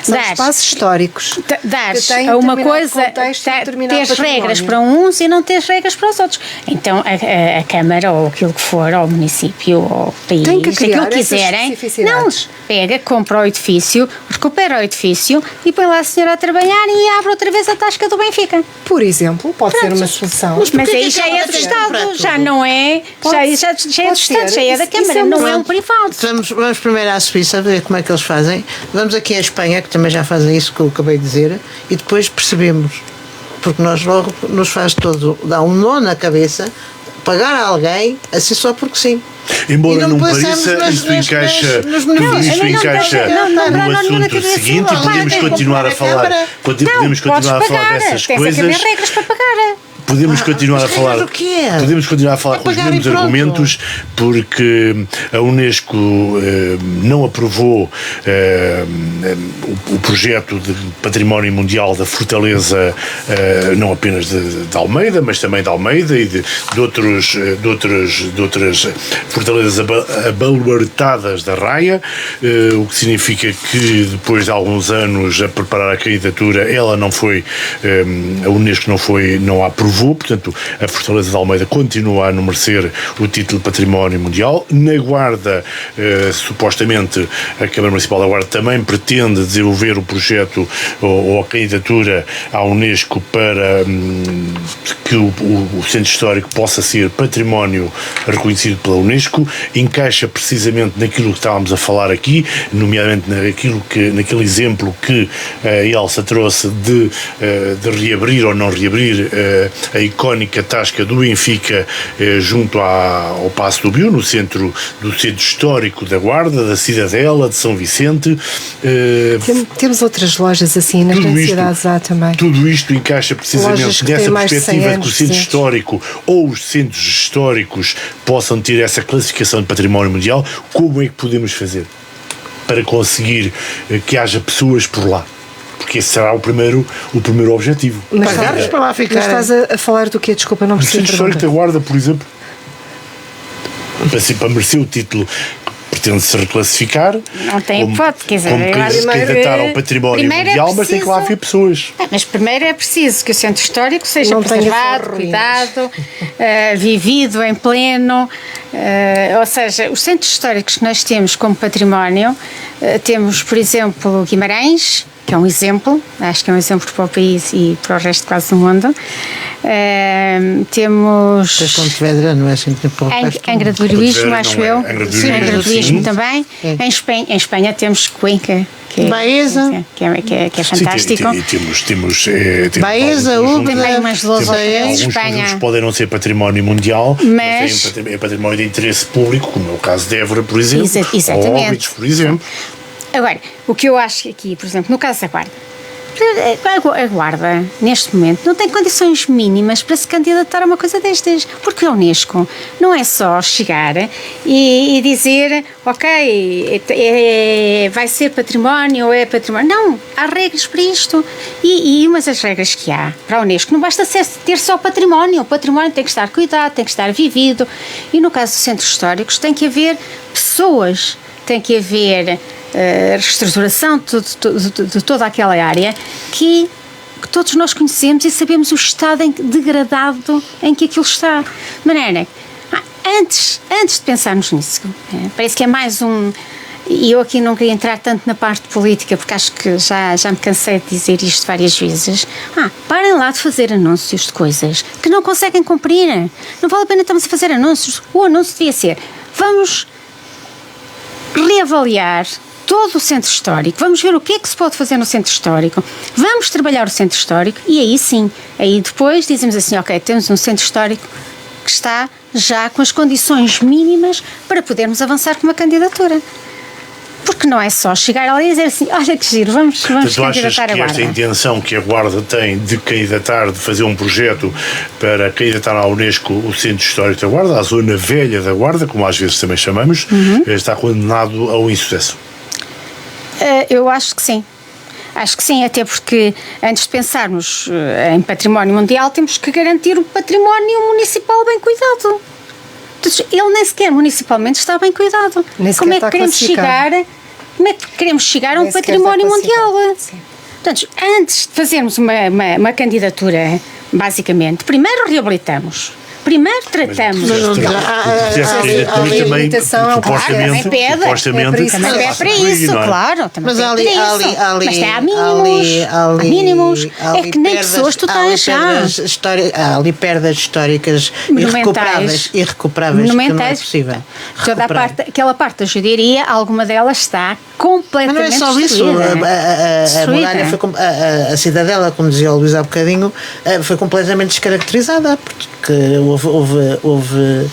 São espaços históricos. Dares que têm a uma determinado coisa, contexto, determinado tens património. regras para uns e não tens regras para os outros. Então a Câmara, ou aquilo que for, ou o município, ou o país, Tem que criar aquilo que essas quiserem, não, especificidades. pega, compra o edifício, recupera o edifício e põe lá a senhora a trabalhar e abre outra vez a Tasca do Benfica. Por exemplo, pode ser uma solução. Mas porquê aí que já a é Câmara do tem que Estado, comprar já tudo? não é, já é do Estado, já é da Câmara, não é um privado. Vamos primeiro à Suíça ver como é que eles fazem. Vamos aqui à Espanha, que também já fazem isso que eu acabei de dizer, e depois percebemos, porque nós logo nos faz todo, dá um nó na cabeça, pagar a alguém assim só porque sim. Embora E não pensamos pareça, isto encaixa, nos tudo benefícios. isto encaixa no assunto seguinte, e podemos continuar a falar, podemos continuar a falar dessas coisas. Tem que haver regras para pagar. Podemos continuar a falar. O quê? Podemos continuar a falar com os pagar mesmos e pronto. argumentos, porque a Unesco não aprovou o projeto de património mundial da fortaleza, não apenas de Almeida, mas também de Almeida e de outras fortalezas abaluartadas da Raia, o que significa que depois de alguns anos a preparar a candidatura, ela não foi, a Unesco não a aprovou. Portanto, a Fortaleza de Almeida continua a não merecer o título de Património Mundial. Na Guarda, supostamente, a Câmara Municipal da Guarda também pretende desenvolver o projeto ou a candidatura à Unesco para que o Centro Histórico possa ser património reconhecido pela Unesco. Encaixa precisamente naquilo que estávamos a falar aqui, nomeadamente naquele exemplo que a Elsa trouxe de reabrir ou não reabrir a icónica tasca do Benfica junto ao Paço do Bio, no centro histórico da Guarda, da Cidadela, de São Vicente. Temos outras lojas assim nas grandes cidades há também. Tudo isto encaixa precisamente nessa perspectiva de que o centro histórico ou os centros históricos possam ter essa classificação de património mundial. Como é que podemos fazer para conseguir que haja pessoas por lá? Porque esse será o primeiro objetivo. Mas Pagar-nos para lá ficar. Mas estás a falar do quê? Desculpa, não O percebi. Centro Histórico da Guarda, por exemplo, para merecer o título, pretende-se reclassificar. Não tem hipótese, quer dizer, como eu acho se candidatar ao património primeiro é mundial, mas tem que lá haver pessoas. Mas primeiro é preciso que o centro histórico seja Não tenha preservado, só cuidado, vivido em pleno. Ou seja, os centros históricos que nós temos como património, temos, por exemplo, Guimarães, que é um exemplo, acho que é um exemplo para o país e para o resto quase do mundo. Temos Pontevedra não é assim para o resto. Angra do Heroísmo, acho eu. Angra do Angra do Heroísmo sim. também. Em Espanha temos Cuenca, que Baeza. é fantástico. Sim, temos Baeza, alguns Tem mais lousa em alguns Espanha. conjuntos podem não ser património mundial, Mas é património de interesse público, como é o caso de Évora, por exemplo, Exatamente. ou Óbidos, por exemplo. agora, o que eu acho aqui, por exemplo, no caso da Guarda, a Guarda, neste momento, não tem condições mínimas para se candidatar a uma coisa destas, porque a Unesco não é só chegar e dizer, ok, vai ser património ou é património. Não, há regras para isto. E umas das regras que há para a Unesco não basta ter só património. O património tem que estar cuidado, tem que estar vivido. E no caso dos centros históricos tem que haver pessoas, tem que haver reestruturação de toda aquela área que todos nós conhecemos e sabemos o estado degradado em que aquilo está. De maneira, antes de pensarmos nisso, parece que é mais um... E eu aqui não queria entrar tanto na parte política, porque acho que já me cansei de dizer isto várias vezes. Parem lá de fazer anúncios de coisas que não conseguem cumprir. Não vale a pena estarmos a fazer anúncios. O anúncio devia ser: vamos reavaliar todo o centro histórico, vamos ver o que é que se pode fazer no centro histórico, vamos trabalhar o centro histórico e aí sim, aí depois dizemos assim, ok, temos um centro histórico que está já com as condições mínimas para podermos avançar com uma candidatura. Porque não é só chegar ali e dizer assim, olha que giro, vamos candidatar a Guarda. Esta intenção que a Guarda tem de candidatar, de fazer um projeto para candidatar à Unesco o Centro Histórico da Guarda, a Zona Velha da Guarda, como às vezes também chamamos, está condenado ao insucesso? Eu acho que sim. Acho que sim, até porque antes de pensarmos em património mundial temos que garantir o património municipal bem cuidado. Ele nem sequer municipalmente está bem cuidado. Como é que queremos chegar a um património mundial? Portanto, antes de fazermos uma candidatura, basicamente, primeiro reabilitamos. Primeiro tratamos. Também é para isso, claro. Mas há mínimos. É que nem pessoas tu tens já. Há ali perdas históricas irrecuperáveis que não é possível. Aquela parte da judiaria, alguma delas está completamente Mas não é só isso. A muralha foi a cidadela, como dizia o Luís há bocadinho, foi completamente descaracterizada, porque houve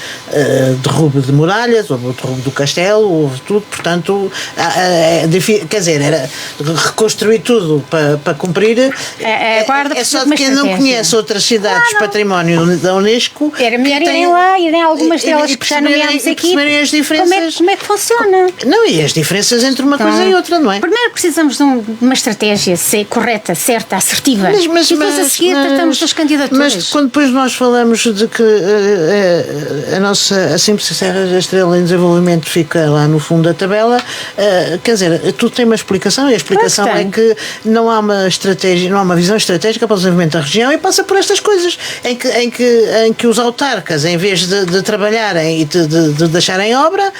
derrube de muralhas, houve o derrube do castelo, houve tudo, portanto, quer dizer, era reconstruir tudo para cumprir. É só de quem não conhece outras cidades património da Unesco. Era melhor irem lá, irem a algumas delas que já nomeámos aqui. As diferenças. Como é que funciona? Não, e as diferenças entre uma coisa e outra, não é? Primeiro precisamos de uma estratégia correta, certa, assertiva. E depois a seguir tratamos das candidaturas. Mas quando depois nós falamos de que a nossa Simples Serra da Estrela em desenvolvimento fica lá no fundo da tabela, quer dizer, tudo tem uma explicação, e a explicação é que não há uma estratégia, não há uma visão estratégica para o desenvolvimento da região, e passa por estas coisas em que os autarcas, em vez de trabalharem e de deixarem obra,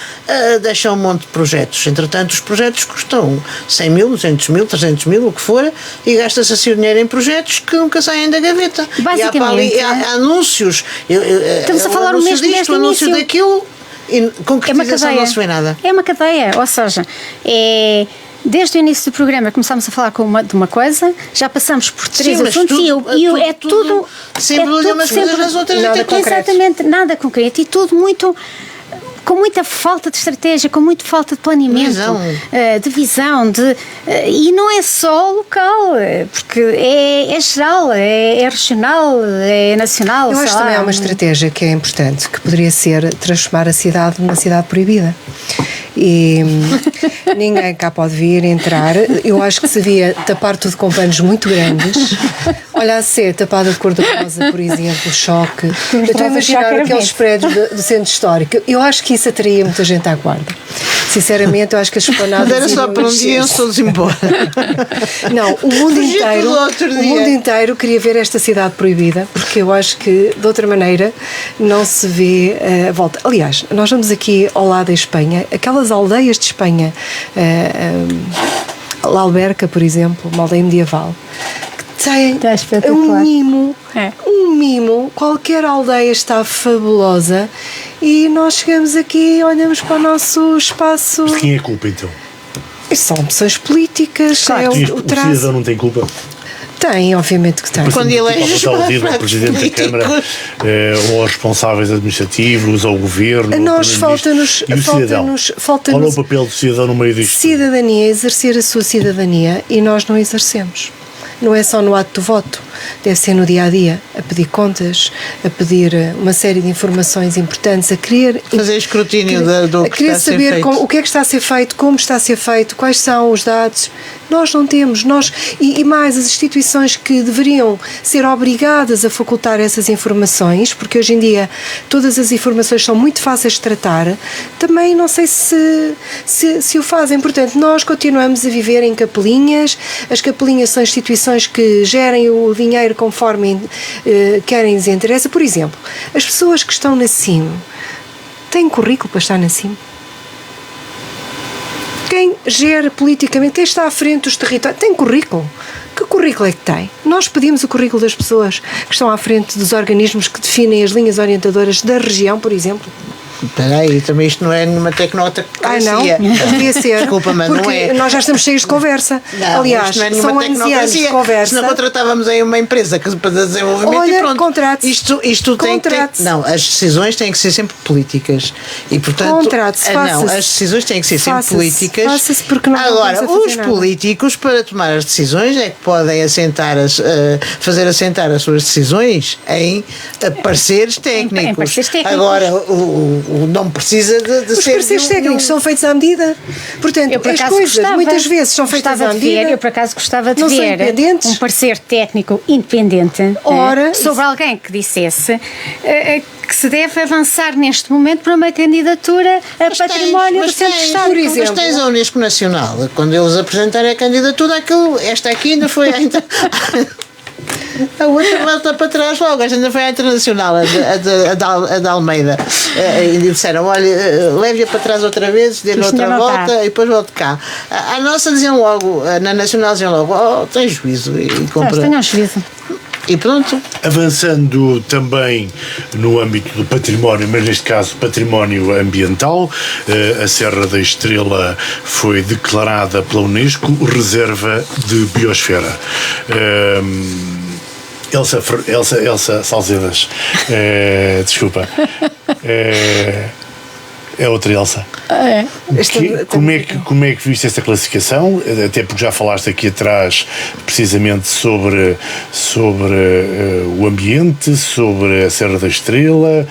deixam um monte de projetos. Entretanto, os projetos custam 100 mil, 200 mil, 300 mil, o que for, e gasta-se assim o dinheiro em projetos que nunca saem da gaveta. Basicamente, e há anúncios. Estamos a falar o mesmo disto, o anúncio daquilo, e concretização não se vê nada. É uma cadeia, ou seja, desde o início do programa começámos a falar de uma coisa, já passamos por 3 assuntos é tudo sempre umas coisas nas outras, nada concreto. Exatamente, nada concreto e tudo muito com muita falta de estratégia, com muita falta de planeamento, de visão, e não é só local, porque é geral, é regional, é nacional. Eu acho que também há uma estratégia que é importante, que poderia ser transformar a cidade numa cidade proibida. E ninguém cá pode vir entrar. Eu acho que se devia tapar tudo com panos muito grandes. Olha, a ser tapada de cor-de-rosa, por exemplo, choque. Eu estou a imaginar aqueles prédios do centro histórico. Eu acho que isso atraía muita gente à guarda. Sinceramente, eu acho que as esplanadas. Era só para um dia e todos embora. Não, o mundo inteiro queria ver esta cidade proibida, porque eu acho que de outra maneira não se vê a volta. Aliás, nós vamos aqui ao lado da Espanha, aquelas aldeias de Espanha, La Alberca, por exemplo, uma aldeia medieval, que tem um mimo, qualquer aldeia está fabulosa, e nós chegamos aqui e olhamos para o nosso espaço. De quem é a culpa então? São opções políticas. Claro, o cidadão não tem culpa. Tem, obviamente que tem. Quando eleges ao Presidente da Câmara, ou aos responsáveis administrativos, ao Governo, falta-nos qual é o papel do cidadão no meio disto? Cidadania, exercer a sua cidadania, e nós não exercemos. Não é só no ato do voto, deve ser no dia-a-dia, a pedir contas, a pedir uma série de informações importantes, a querer fazer escrutínio do que está a ser feito. O que é que está a ser feito, como está a ser feito, quais são os dados. Nós não temos, e mais as instituições que deveriam ser obrigadas a facultar essas informações, porque hoje em dia todas as informações são muito fáceis de tratar, também não sei se o fazem. Portanto, nós continuamos a viver em capelinhas. As capelinhas são instituições que gerem o dinheiro conforme querem lhes interessa. Por exemplo, as pessoas que estão na CIM têm currículo para estar na CIM? Quem gera politicamente, quem está à frente dos territórios, tem currículo. Que currículo é que tem? Nós pedimos o currículo das pessoas que estão à frente dos organismos que definem as linhas orientadoras da região, por exemplo. Espera aí, também isto não é nenhuma tecnocracia. Não, devia ser. Desculpa, mas não é. Nós já estamos cheios de conversa. Não, aliás, não é são anos e anos de conversa. Se não contratávamos aí uma empresa para desenvolvimento e pronto. Contratos. Isto tem que ter, não, as decisões têm que ser sempre políticas. E portanto, as decisões têm que ser sempre políticas. Faça-se porque não. Agora, os políticos, para tomar as decisões, é que podem fazer assentar as suas decisões em pareceres técnicos. Agora, não precisa de ser. Os pareceres técnicos são feitos à medida. Portanto, as coisas muitas vezes são feitas à medida. Eu, por acaso, gostava de ver um parecer técnico independente sobre alguém que dissesse que se deve avançar neste momento para uma candidatura a património do Centro Estado. Por exemplo, mas tens a Unesco Nacional. Quando eles apresentarem a candidatura, esta aqui ainda foi a outra volta para trás logo, esta ainda foi a internacional, a da Almeida. E disseram: olha, leve-a para trás outra vez, dê-lhe outra volta e depois volte cá. A nossa diziam logo, na Nacional diziam logo: oh, tem juízo. E compra. Tenham juízo. E pronto. Avançando também no âmbito do património, mas neste caso património ambiental, a Serra da Estrela foi declarada pela Unesco reserva de biosfera. Elsa Salzedas, desculpa, é outra Elsa. Como é que viste essa classificação? Até porque já falaste aqui atrás precisamente sobre o ambiente, sobre a Serra da Estrela.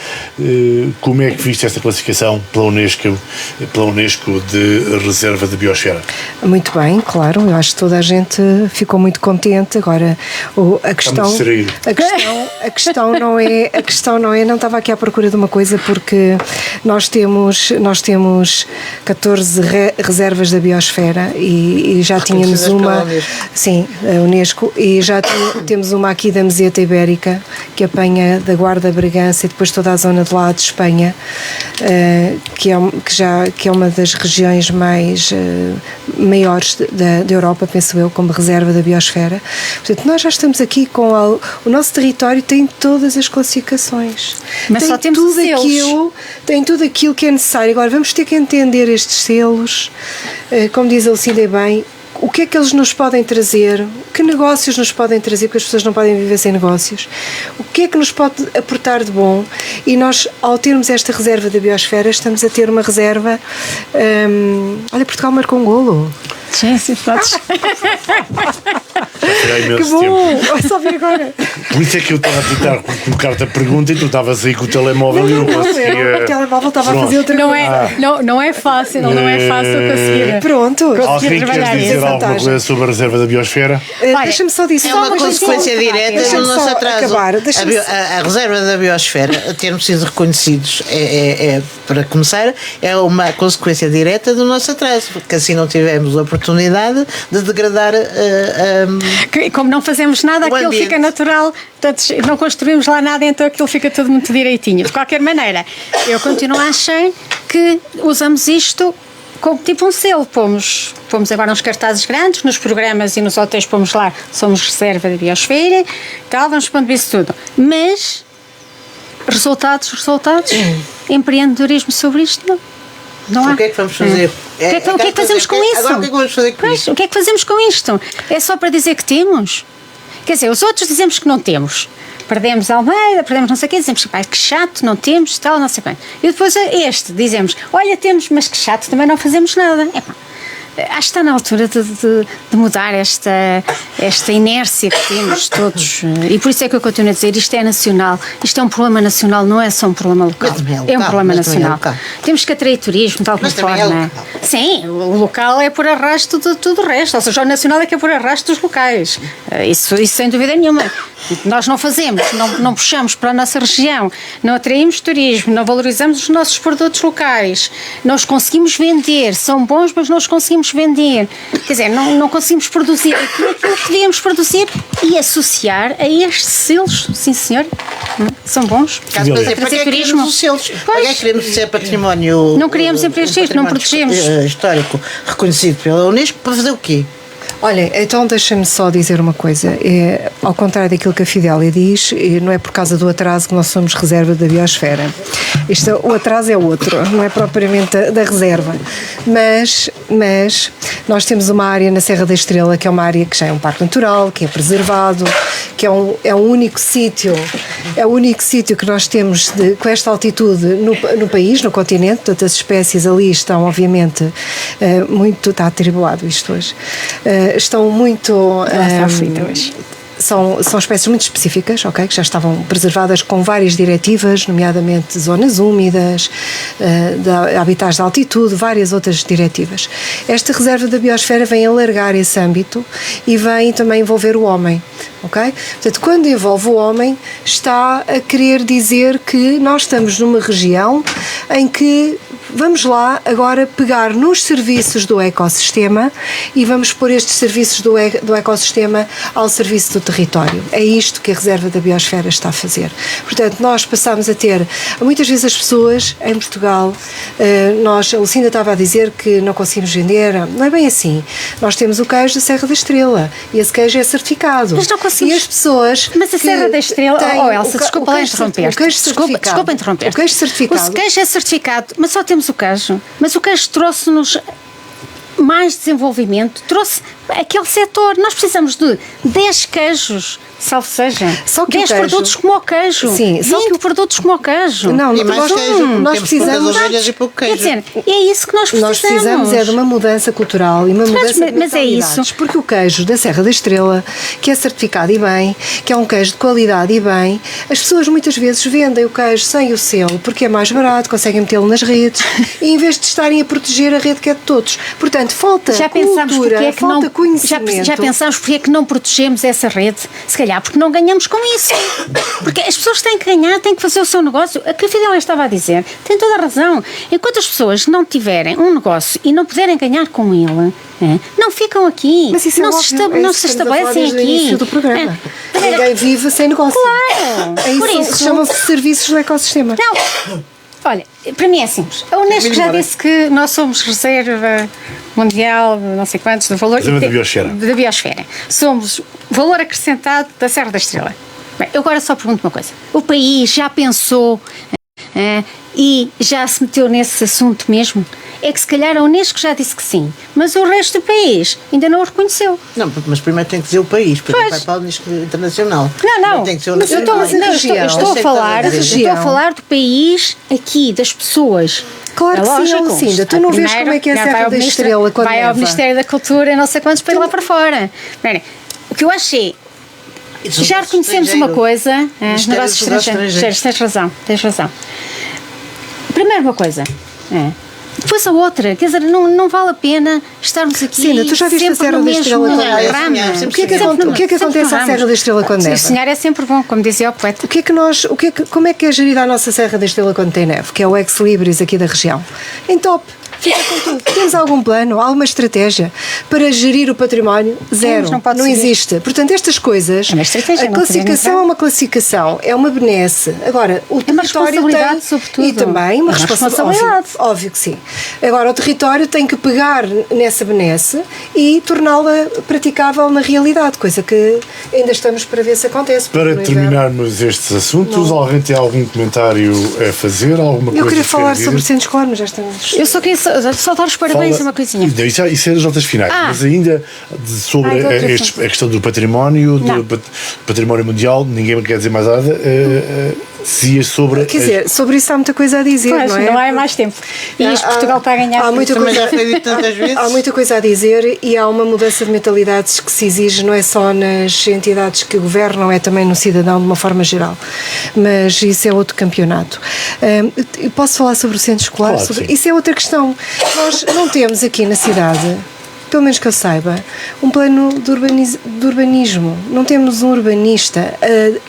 Como é que viste essa classificação pela Unesco de reserva de biosfera? Muito bem, claro, eu acho que toda a gente ficou muito contente. Agora a questão não é, não estava aqui à procura de uma coisa, porque nós temos 14 reservas da biosfera e já tínhamos uma, sim, a Unesco, e já temos uma aqui da Meseta Ibérica, que apanha da Guarda Bragança e depois toda a zona de lá de Espanha, que é uma das regiões maiores da Europa, penso eu, como reserva da biosfera. Portanto, nós já estamos aqui com o nosso território tem todas as classificações, mas tem só temos tem tudo aquilo que é necessário. Agora vamos ter que entender estes selos, como diz a Lucinda bem, o que é que eles nos podem trazer, que negócios nos podem trazer, porque as pessoas não podem viver sem negócios, o que é que nos pode aportar de bom. E nós, ao termos esta reserva da biosfera, estamos a ter uma reserva. Olha, Portugal marcou um golo. Sim, podes. Que bom! Vai só ver agora. Por isso é que eu estava a tentar colocar-te a pergunta e tu estavas aí com o telemóvel e não conseguia. O telemóvel estava a fazer outra coisa. Não é fácil, não é fácil conseguir. Pronto. Alguém quer dizer alguma coisa sobre a reserva da biosfera? Deixa-me só dizer. É uma consequência direta do nosso atraso. A reserva da biosfera, termos sido reconhecidos, para começar, é uma consequência direta do nosso atraso, porque assim não tivemos a oportunidade de degradar como não fazemos nada, aquilo ambiente fica natural, portanto, não construímos lá nada, então aquilo fica tudo muito direitinho. De qualquer maneira, eu continuo a achar que usamos isto como tipo um selo. Pomos agora uns cartazes grandes nos programas e nos hotéis, pomos lá, somos reserva da biosfera, vamos pondo isso tudo. Mas resultados, empreendedorismo sobre isto, não há. O que é que vamos fazer? O que é que fazemos com isso? Agora o que é que vamos fazer com isso? O que é que fazemos com isto? É só para dizer que temos? Quer dizer, os outros dizemos que não temos. Perdemos Almeida, perdemos não sei o quê, dizemos que chato, não temos, tal, não sei bem. E depois dizemos, olha, temos, mas que chato, também não fazemos nada. Acho que está na altura de mudar esta inércia que temos todos. E por isso é que eu continuo a dizer, isto é nacional, isto é um problema nacional, não é só um problema local. É um problema nacional. Temos que atrair turismo de alguma forma. Sim, o local é por arrasto de tudo o resto, ou seja, o nacional é que é por arrasto dos locais. Isso sem dúvida nenhuma. Nós não fazemos, não puxamos para a nossa região, não atraímos turismo, não valorizamos os nossos produtos locais, nós conseguimos vender, são bons, mas não os conseguimos vender. Quer dizer, não conseguimos produzir aquilo que podíamos produzir e associar a estes selos, sim senhor, são bons. Para que queremos os selos? Para que queremos ser património? Não queríamos sempre isto, não protegemos. Histórico reconhecido pela Unesco, para fazer o quê? Olha, então deixa-me só dizer uma coisa. Ao contrário daquilo que a Fidélia diz, não é por causa do atraso que nós somos reserva da biosfera. O atraso é outro, não é propriamente da reserva. Mas nós temos uma área na Serra da Estrela, que é uma área que já é um parque natural, que é preservado, que é o único sítio que nós temos com esta altitude no país, no continente. Portanto, as espécies ali estão, obviamente, muito... Está atribulado isto hoje. Estão muito... São espécies muito específicas, okay, que já estavam preservadas com várias diretivas, nomeadamente zonas úmidas, habitats de altitude, várias outras diretivas. Esta reserva da biosfera vem alargar esse âmbito e vem também envolver o homem. Okay? Portanto, quando envolve o homem, está a querer dizer que nós estamos numa região em que vamos lá agora pegar nos serviços do ecossistema e vamos pôr estes serviços do ecossistema ao serviço do território. É isto que a Reserva da Biosfera está a fazer. Portanto, nós passamos a ter, muitas vezes as pessoas em Portugal, a Lucinda estava a dizer que não conseguimos vender, não é bem assim. Nós temos o queijo da Serra da Estrela e esse queijo é certificado. Mas não conseguimos. E as pessoas. Mas a Serra da Estrela. Elsa, desculpa lá interromper. Desculpa interromper. O queijo certificado. O queijo é certificado, mas só temos o queijo. Mas o queijo trouxe-nos mais desenvolvimento, trouxe aquele setor. Nós precisamos de 10 queijos, salvo seja. Só que 10 produtos como o queijo. Sim, 20 produtos como o queijo. Não, E mais queijo. nós precisamos. Ovelhas e pouco queijo. Quer dizer, é isso que nós precisamos. Nós precisamos é de uma mudança cultural e uma mudança de mas é mentalidades, isso. porque o queijo da Serra da Estrela, que é certificado e bem, que é um queijo de qualidade e bem, as pessoas muitas vezes vendem o queijo sem o selo, porque é mais barato, conseguem metê-lo nas redes, e em vez de estarem a proteger a rede que é de todos. Portanto, falta Já pensámos cultura, porque é que falta não, conhecimento. já pensámos porque é que não protegemos essa rede? Se calhar porque não ganhamos com isso. Porque as pessoas têm que ganhar, têm que fazer o seu negócio. A que a Fidel estava a dizer tem toda a razão. Enquanto as pessoas não tiverem um negócio e não puderem ganhar com ele, não ficam aqui. Mas isso é não óbvio, não se estabelecem desde o aqui. início do programa. Ninguém vive sem negócio. Claro. É Por isso, isso chamam-se serviços do ecossistema. Não. Olha, para mim é simples. A Unesco já disse que nós somos reserva mundial, não sei quantos, do valor... Reserva da biosfera. Da biosfera. Somos valor acrescentado da Serra da Estrela. Bem, eu agora só pergunto uma coisa. O país já pensou e já se meteu nesse assunto mesmo? É que se calhar a Unesco já disse que sim, mas o resto do país ainda não o reconheceu. Não, mas primeiro tem que dizer o país, porque Pois. vai para a Unesco Internacional. Não. Tem que ser o Mas eu nacional. estou a falar do país aqui, das pessoas. Claro que sim, Lucinda. Tu não vês como é que é a Serra da Estrela quando vai ao neva? Ministério da Cultura, não sei quantos, para ir lá para fora. Bem, o que eu achei... Já reconhecemos uma coisa, os negócios estrangeiros, tens razão. Primeiro uma coisa, depois a outra, quer dizer, não vale a pena estarmos aqui. Cina, tu já viste a Serra da Estrela quando neva? O que é que acontece à Serra da Estrela quando neva? Sonhar é sempre bom, como dizia o poeta. Como é que é gerida a nossa Serra da Estrela quando tem neve? Que é o ex-libris aqui da região. Em top. Fica com tudo. Temos algum plano, alguma estratégia para gerir o património? Zero. Não existe. Portanto, estas coisas, a classificação é uma classificação, é uma benesse. Agora, o território tem... sobretudo. E também uma responsabilidade. Óbvio que sim. Agora, o território tem que pegar nessa benesse e torná-la praticável na realidade, coisa que ainda estamos para ver se acontece. Para terminarmos estes assuntos, alguém tem algum comentário a fazer? Alguma coisa eu queria falar dizer? sobre o centro escolar, mas já estamos... Eu só queria só dar os parabéns a uma coisinha. Isso é as notas finais, mas ainda sobre a questão do património, do património mundial, ninguém me quer dizer mais nada. Dizia sobre. Quer dizer, sobre isso há muita coisa a dizer, pois, não é? Não há mais tempo. E isto Portugal está a ganhar. Há muita coisa, já foi dito tantas vezes. há muita coisa a dizer e há uma mudança de mentalidades que se exige, não é só nas entidades que governam, é também no cidadão de uma forma geral. Mas isso é outro campeonato. Posso falar sobre o centro escolar? Claro, isso é outra questão. Nós não temos aqui na cidade, pelo menos que eu saiba, um plano de urbanismo. Não temos um urbanista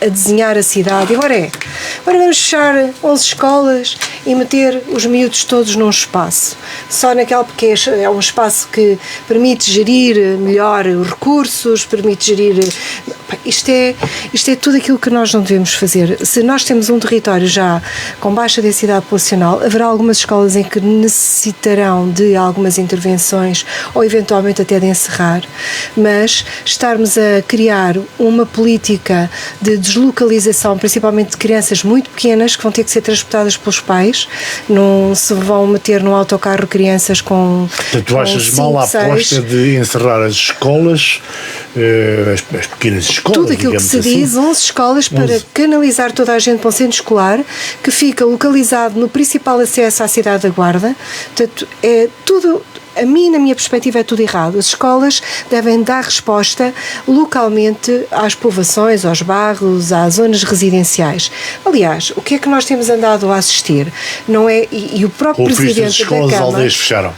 a desenhar a cidade. Agora vamos fechar 11 escolas e meter os miúdos todos num espaço. Só naquele, porque é um espaço que permite gerir melhor os recursos, permite gerir... Isto é tudo aquilo que nós não devemos fazer. Se nós temos um território já com baixa densidade populacional, haverá algumas escolas em que necessitarão de algumas intervenções ou eventualmente até de encerrar, mas estarmos a criar uma política de deslocalização, principalmente de crianças muito pequenas que vão ter que ser transportadas pelos pais, não se vão meter num autocarro crianças com... Portanto, tu achas mal a aposta de encerrar as escolas, as pequenas escolas? Tudo aquilo que se diz, 11 escolas para canalizar toda a gente para um centro escolar que fica localizado no principal acesso à cidade da Guarda. Portanto, é tudo... A mim, na minha perspectiva, é tudo errado. As escolas devem dar resposta localmente às povoações, aos bairros, às zonas residenciais. Aliás, o que é que nós temos andado a assistir? Não é, e o próprio Presidente da Câmara... As escolas aldeias fecharam.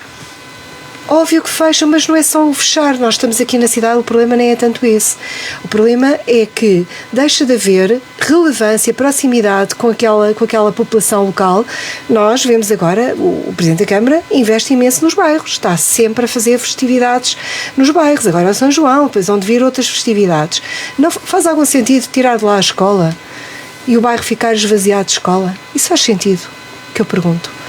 Óbvio que fecham, mas não é só o fechar. Nós estamos aqui na cidade, o problema nem é tanto esse. O problema é que deixa de haver relevância, proximidade com aquela população local. Nós vemos agora, o Presidente da Câmara investe imenso nos bairros, está sempre a fazer festividades nos bairros. Agora é São João, depois vão vir outras festividades. Não faz algum sentido tirar de lá a escola e o bairro ficar esvaziado de escola? Isso faz sentido, que eu pergunto.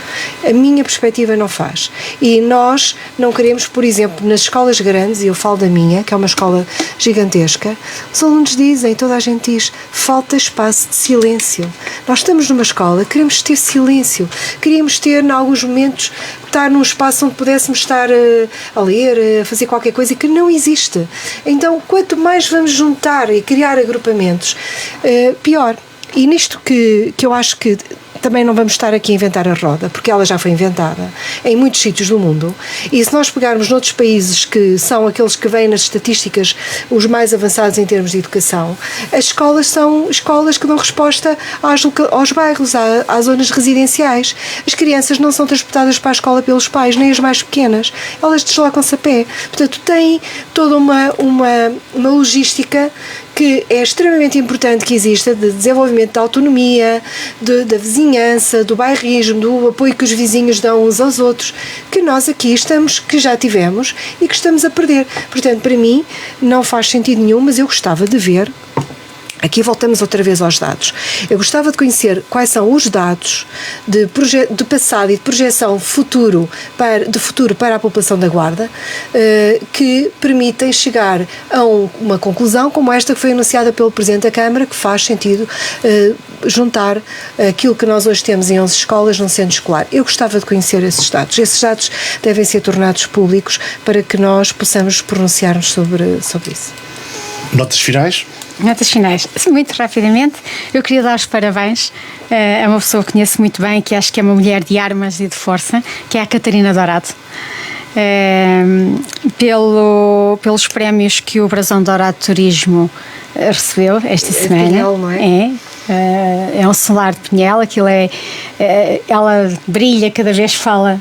A minha perspectiva não faz. E nós não queremos, por exemplo, nas escolas grandes, e eu falo da minha, que é uma escola gigantesca, os alunos dizem, toda a gente diz, falta espaço de silêncio. Nós estamos numa escola, queremos ter silêncio, queríamos ter, em alguns momentos, estar num espaço onde pudéssemos estar a ler, a fazer qualquer coisa, que não existe. Então, quanto mais vamos juntar e criar agrupamentos, pior. E nisto que eu acho que também não vamos estar aqui a inventar a roda, porque ela já foi inventada em muitos sítios do mundo, e se nós pegarmos noutros países que são aqueles que vêm nas estatísticas os mais avançados em termos de educação, as escolas são escolas que dão resposta aos bairros, às zonas residenciais. As crianças não são transportadas para a escola pelos pais, nem as mais pequenas, elas deslocam-se a pé. Portanto, tem toda uma logística que é extremamente importante que exista, de desenvolvimento da autonomia, da vizinhança, do bairrismo, do apoio que os vizinhos dão uns aos outros, que nós aqui estamos, que já tivemos e que estamos a perder. Portanto, para mim, não faz sentido nenhum, mas eu gostava de ver. Aqui voltamos outra vez aos dados. Eu gostava de conhecer quais são os dados de passado e de projeção futuro para a população da Guarda que permitem chegar a uma conclusão como esta que foi anunciada pelo Presidente da Câmara, que faz sentido juntar aquilo que nós hoje temos em 11 escolas num centro escolar. Eu gostava de conhecer esses dados. Esses dados devem ser tornados públicos para que nós possamos pronunciar-nos sobre isso. Notas finais? Notas finais. Muito rapidamente, eu queria dar os parabéns a uma pessoa que conheço muito bem, que acho que é uma mulher de armas e de força, que é a Catarina Dourado, pelos prémios que o Brasão Dourado Turismo recebeu esta semana. Pinhel, não é? É um solar de Pinhel, aquilo ela brilha cada vez que fala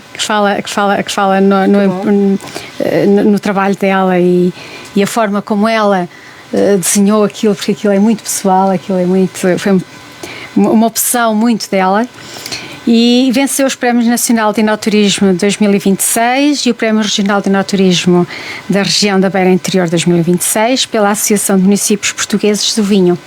no trabalho dela e a forma como ela desenhou aquilo, porque aquilo é muito pessoal, foi uma opção muito dela, e venceu os Prémios Nacional de Enoturismo 2026 e o Prémio Regional de Enoturismo da região da Beira Interior 2026 pela Associação de Municípios Portugueses do Vinho.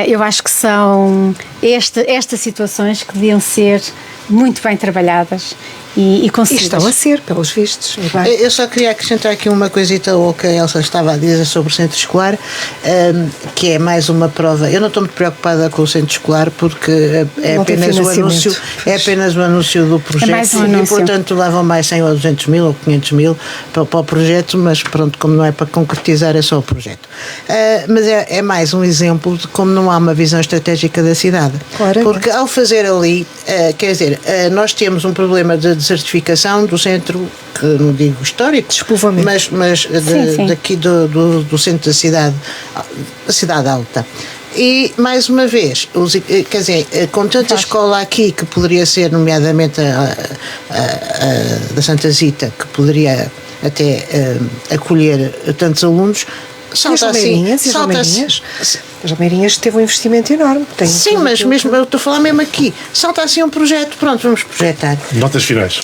Eu acho que são estas situações que deviam ser muito bem trabalhadas e conseguidas. E estão a ser, pelos vistos. Eu só queria acrescentar aqui uma coisita ao que a Elsa estava a dizer sobre o centro escolar, que é mais uma prova. Eu não estou muito preocupada com o centro escolar porque é apenas o anúncio do projeto, e portanto levam mais 100 ou 200 mil ou 500 mil para o projeto, mas pronto, como não é para concretizar, é só o projeto. Mas é mais um exemplo de como não há uma visão estratégica da cidade. Claro. Porque ao fazer ali, quer dizer, nós temos um problema de desertificação do centro, que não digo histórico, mas daqui do centro da cidade, a cidade alta. E, mais uma vez, quer dizer, com tanta escola aqui, que poderia ser, nomeadamente a da Santa Zita, que poderia até acolher tantos alunos, As Lameirinhas teve um investimento enorme. Sim, mas mesmo, eu estou a falar mesmo aqui. Salta assim um projeto, pronto, vamos projetar. Notas finais?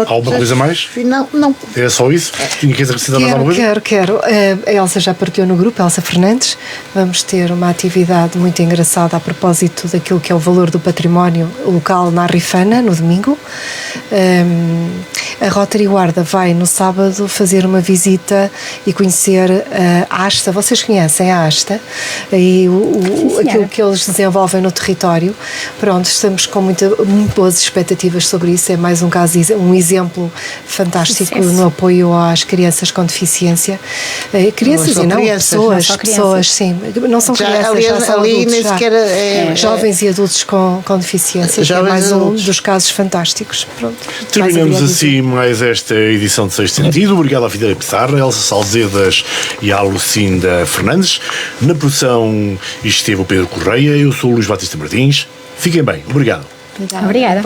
Alguma coisa mais? Final, não. É só isso? Tinha que acrescentar mais alguma coisa? Quero. A Elsa já partilhou no grupo, a Elsa Fernandes. Vamos ter uma atividade muito engraçada a propósito daquilo que é o valor do património local na Arrifana, no domingo. A Rotary Guarda vai no sábado fazer uma visita e conhecer a Asta. Vocês conhecem a Asta e aquilo que eles desenvolvem no território. Pronto, estamos com muito boas expectativas sobre isso. É mais um exemplo fantástico no apoio às crianças com deficiência. Crianças e não, pessoas, sim. Não são crianças, já são adultos, jovens e adultos com deficiência. É mais um dos casos fantásticos. Pronto. Terminamos assim mais esta edição de Sexto Sentido. Obrigado à Fidel Pissarra, Elsa Salzedas e à Lucinda Fernandes. Na produção esteve o Pedro Correia. Eu sou o Luís Batista Martins. Fiquem bem. Obrigado. Obrigada.